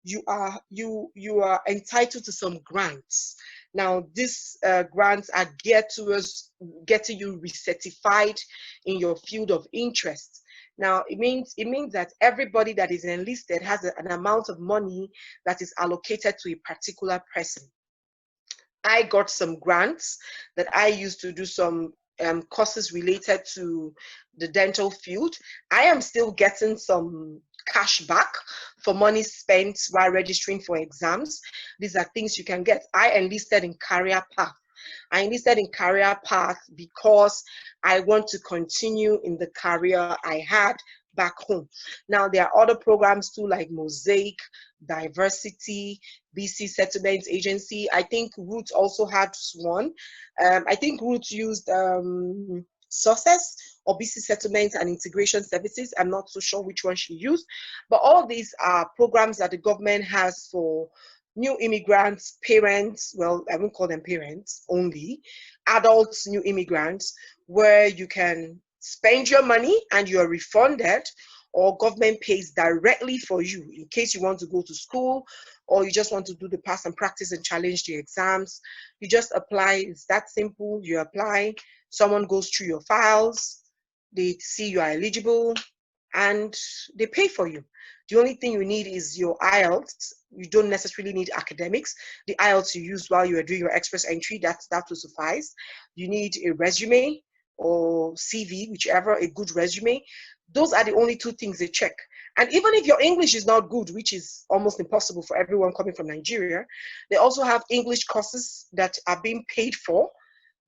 you are entitled to some grants. Now, these grants are geared towards getting you recertified in your field of interest. Now, it means that everybody that is enlisted has an amount of money that is allocated to a particular person. I got some grants that I used to do some courses related to the dental field. I am still getting some cash back for money spent while registering for exams. These are things you can get. I enlisted in career path. I enlisted in career path because I want to continue in the career I had back home. Now, there are other programs too, like Mosaic, Diversity, BC Settlement Agency. I think Ruth also had one. I think Ruth used Success or BC Settlement and Integration Services. I'm not so sure which one she used, but all these are programs that the government has for new immigrants, parents, well, I won't call them parents only, adults, new immigrants, where you can spend your money and you're refunded, or government pays directly for you in case you want to go to school or you just want to do the pass and practice and challenge the exams. You just apply. It's that simple. You apply, someone goes through your files, they see you are eligible, and they pay for you. The only thing you need is your IELTS. You don't necessarily need academics. The IELTS you use while you are doing your express entry, that will suffice. You need a resume or CV, whichever, a good resume. Those are the only two things they check. And even if your English is not good, which is almost impossible for everyone coming from Nigeria, they also have English courses that are being paid for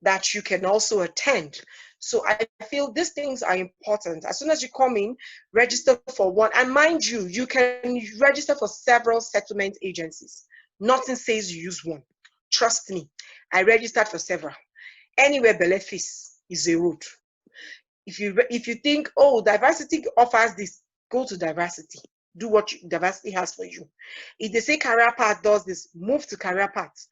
that you can also attend. So I feel these things are important. As soon as you come in, register for one. And mind you, you can register for several settlement agencies. Nothing says you use one. Trust me, I registered for several. Anywhere Belefis is a road. If you think, oh, diversity offers this, go to diversity. Do what diversity has for you. If they say career path does this, move to career path.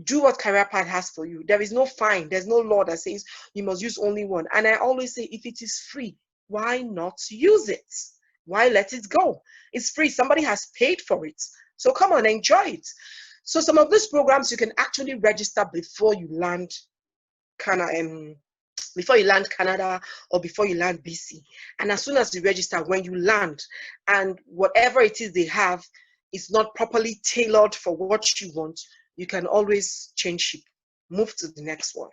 Do what career path has for you. There is no fine. There's no law that says you must use only one. And I always say, if it is free, why not use it? Why let it go? It's free. Somebody has paid for it. So come on, enjoy it. So some of these programs you can actually register before you land Canada or before you land BC. And as soon as you register, when you land, and whatever it is they have is not properly tailored for what you want, you can always change ship, move to the next one.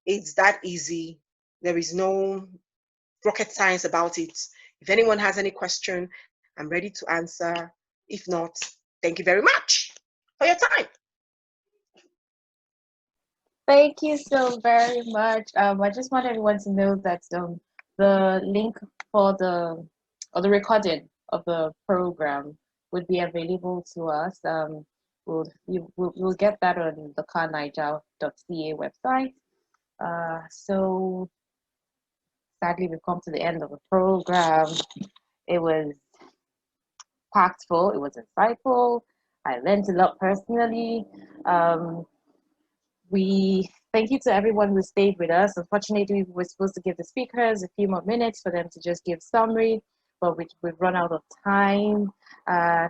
It's that easy. There is no rocket science about it. If anyone has any question, I'm ready to answer. If not, thank you very much for your time. Thank you so very much. I just want everyone to know that the link for the recording of the program would be available to us. We'll get that on the Canaija.ca website. So sadly, we've come to the end of the program. It was packed full. It was insightful. I learned a lot personally. We thank you to everyone who stayed with us. Unfortunately, we were supposed to give the speakers a few more minutes for them to just give summary. but we've run out of time.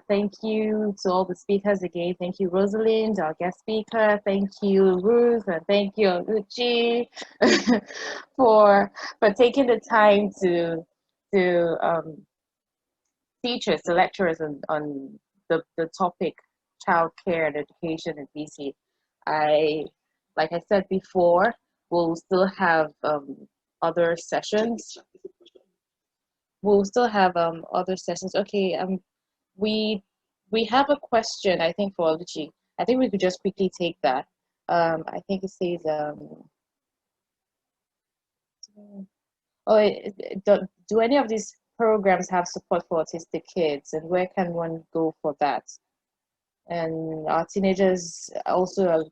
Thank you to all the speakers again. Thank you, Rosalind, our guest speaker. Thank you, Ruth, and thank you, Oluchi, for taking the time to teach us, the lecturers on the topic childcare and education in BC. Like I said before, we'll still have other sessions. We'll still have other sessions. Okay, we have a question, I think, for Oluchi. I think we could just quickly take that. I think it says do any of these programs have support for autistic kids, and where can one go for that? And our teenagers also are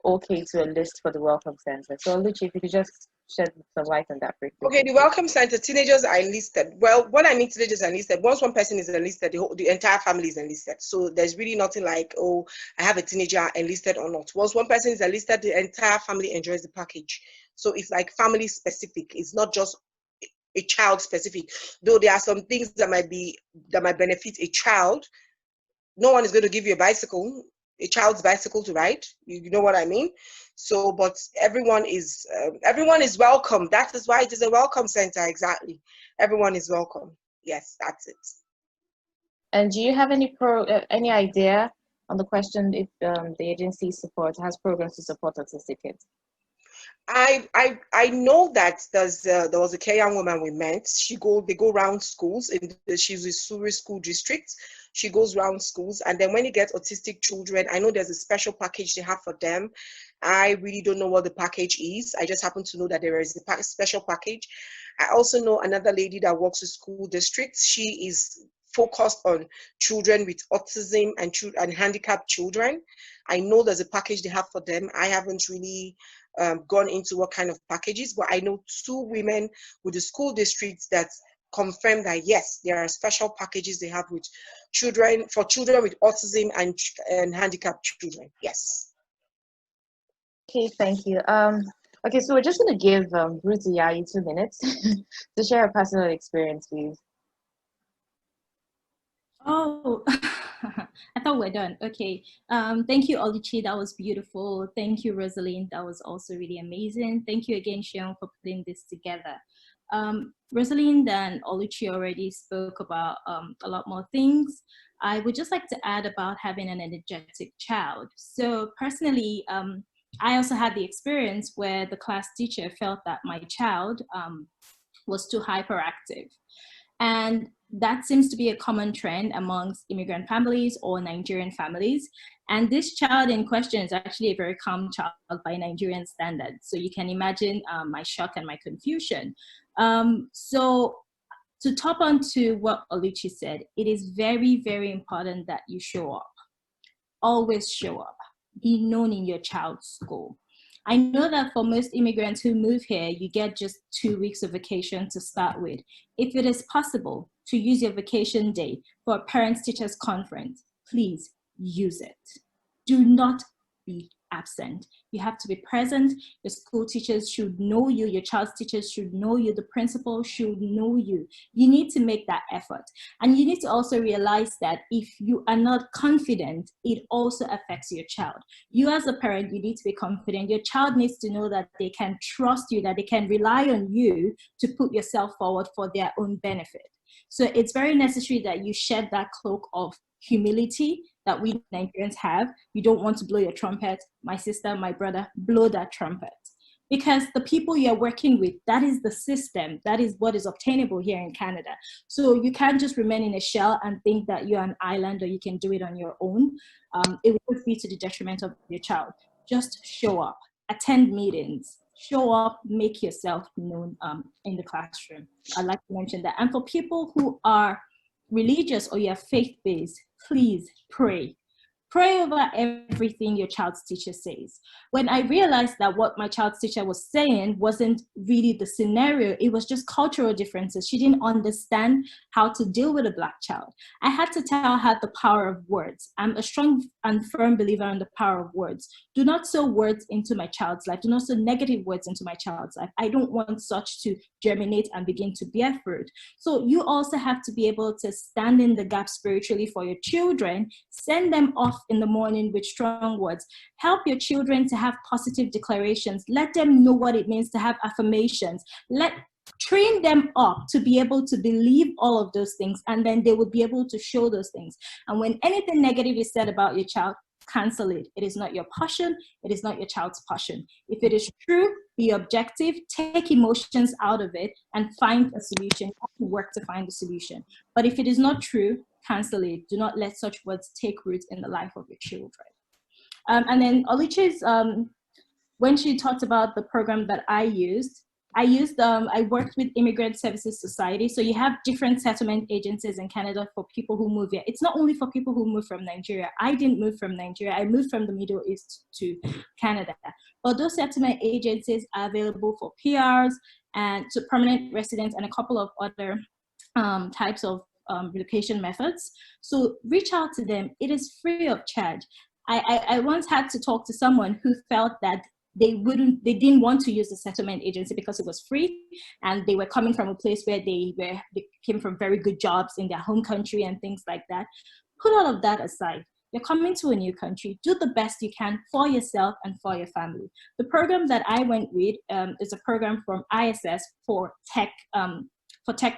okay to a list for the Welcome Center. So Oluchi, if you could just shed some light on that briefly. Okay, the Welcome Center, teenagers are enlisted. Well, what I mean teenagers are enlisted, once one person is enlisted, the entire family is enlisted. So there's really nothing like, oh, I have a teenager enlisted or not. Once one person is enlisted, the entire family enjoys the package. So it's like family specific. It's not just a child specific. Though there are some things that might benefit a child. No one is going to give you a child's bicycle to ride. You know what I mean? So, but everyone is welcome. That is why it is a Welcome Center. Exactly. Everyone is welcome. Yes, that's it. And do you have any idea on the question if the agency has programs to support autistic kids? I know that there was a Kenyan woman we met. They go around schools she's in Surrey School District. She goes around schools, and then when you get autistic children, I know there's a special package they have for them. I really don't know what the package is. I just happen to know that there is a special package. I also know another lady that works with school districts. She is focused on children with autism and handicapped children. I know there's a package they have for them. I haven't really gone into what kind of packages, but I know 2 women with the school districts that confirm that yes, there are special packages they have with children with autism and handicapped children. Yes. Okay, thank you. Okay, so we're just going to give Ruth Iyayi 2 minutes to share her personal experience, please. Oh, I thought we're done. Okay. Thank you, Oluchi. That was beautiful. Thank you, Rosalind. That was also really amazing. Thank you again, Sean, for putting this together. Rosalind and Oluchi already spoke about a lot more things. I would just like to add about having an energetic child. So personally, I also had the experience where the class teacher felt that my child was too hyperactive. And that seems to be a common trend amongst immigrant families or Nigerian families. And this child in question is actually a very calm child by Nigerian standards. So you can imagine my shock and my confusion. So to top on to what Oluchi said, it is very, very important that you show up. Always show up. Be known in your child's school. I know that for most immigrants who move here, you get just 2 weeks of vacation to start with. If it is possible to use your vacation day for a parents-teachers conference, please use it. Do not be absent. You have to be present. Your school teachers should know you. Your child's teachers should know you. The principal should know you. You need to make that effort. And you need to also realize that if you are not confident, it also affects your child. You as a parent, you need to be confident. Your child needs to know that they can trust you, that they can rely on you to put yourself forward for their own benefit. So it's very necessary that you shed that cloak of humility that we Nigerians have. You don't want to blow your trumpet. My sister, my brother, blow that trumpet. Because the people you're working with, that is the system. That is what is obtainable here in Canada. So you can't just remain in a shell and think that you're an island or you can do it on your own. It will be to the detriment of your child. Just show up, attend meetings, show up, make yourself known in the classroom. I'd like to mention that. And for people who are religious or you're faith-based, please pray. Pray over everything your child's teacher says. When I realized that what my child's teacher was saying wasn't really the scenario, it was just cultural differences. She didn't understand how to deal with a Black child. I had to tell her the power of words. I'm a strong and firm believer in the power of words. Do not sow words into my child's life. Do not sow negative words into my child's life. I don't want such to germinate and begin to bear fruit. So you also have to be able to stand in the gap spiritually for your children, send them off in the morning with strong words, help your children to have positive declarations, let them know what it means to have affirmations, train them up to be able to believe all of those things, and then they will be able to show those things. And when anything negative is said about your child, cancel it. It is not your passion. It is not your child's passion. If it is true, be objective, take emotions out of it, and find a solution. You have to work to find a solution. But if it is not true, cancel it. Do not let such words take root in the life of your children. And then Oluchi's, when she talked about the program that I worked with Immigrant Services Society. So you have different settlement agencies in Canada for people who move here. It's not only for people who move from Nigeria. I didn't move from Nigeria. I moved from the Middle East to Canada. But those settlement agencies are available for PRs and to permanent residents and a couple of other types of relocation methods. So reach out to them. It is free of charge. I once had to talk to someone who felt that they didn't want to use the settlement agency because it was free, and they were coming from a place where they came from very good jobs in their home country and things like that. Put all of that aside. You're coming to a new country. Do the best you can for yourself and for your family. The program that I went with is a program from ISS for tech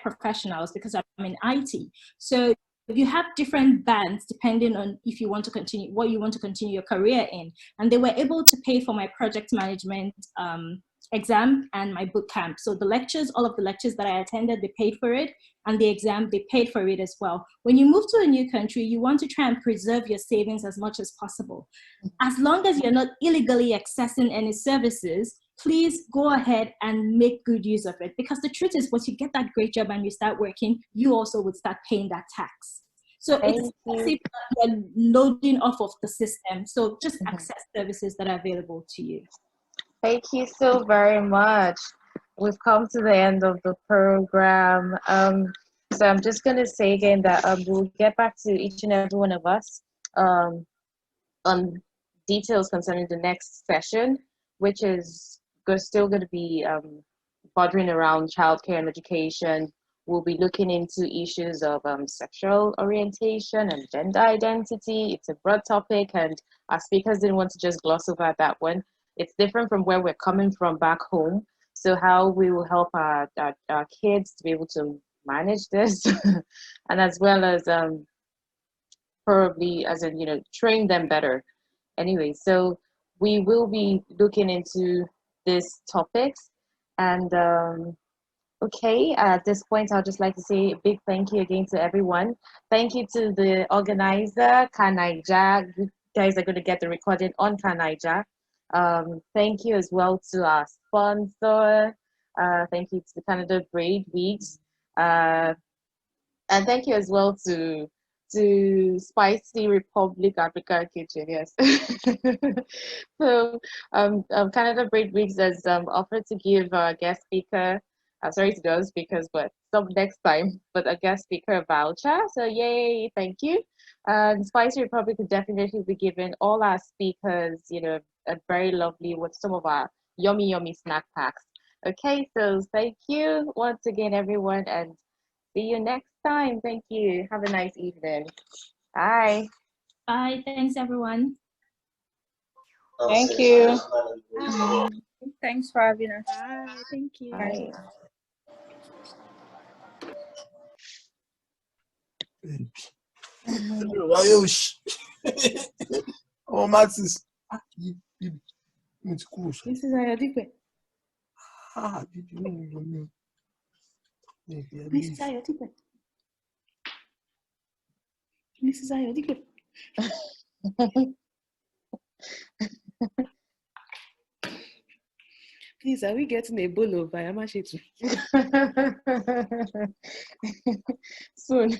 professionals, because I'm in IT. So you have different bands depending on if you want to continue, what you want to continue your career in. And they were able to pay for my project management exam and my boot camp. So the lectures, all of the lectures that I attended, they paid for it, and the exam, they paid for it as well. When you move to a new country, you want to try and preserve your savings as much as possible. As long as you're not illegally accessing any services, please go ahead and make good use of it. Because the truth is, once you get that great job and you start working, you also would start paying that tax. So it's as if you're loading off of the system. So just access services that are available to you. Thank you so very much. We've come to the end of the program. So I'm just going to say again that we'll get back to each and every one of us on details concerning the next session, which is still going to be bordering around childcare and education. We'll be looking into issues of sexual orientation and gender identity. It's a broad topic, and our speakers didn't want to just gloss over that one. It's different from where we're coming from back home. So how we will help our kids to be able to manage this, and as well as probably, as in, train them better. Anyway, so we will be looking into these topics. And okay, at this point, I'd just like to say a big thank you again to everyone. Thank you to the organizer, Canaija. You guys are going to get the recording on Canaija. Thank you as well to our sponsor. Thank you to the Canadabraid wigs. And thank you as well to SpicyRepublic African Kitchen, yes. So Canadabraid wigs has offered to give a guest speaker, sorry to those speakers, but some next time, but a guest speaker a voucher. So yay, thank you. SpicyRepublic will definitely be giving all our speakers, a very lovely, with some of our yummy snack packs. Okay, so thank you once again, everyone, and see you next time. Thank you. Have a nice evening. Bye. Bye. Thanks, everyone. Thank you. Thanks for having us. Bye. Thank you. Bye. Oh, Matis. This is Ayodipe. Did you know? This is Ayodipe. This is Ayodipe. Please, are we getting a bowl of Ayamashitu? Soon.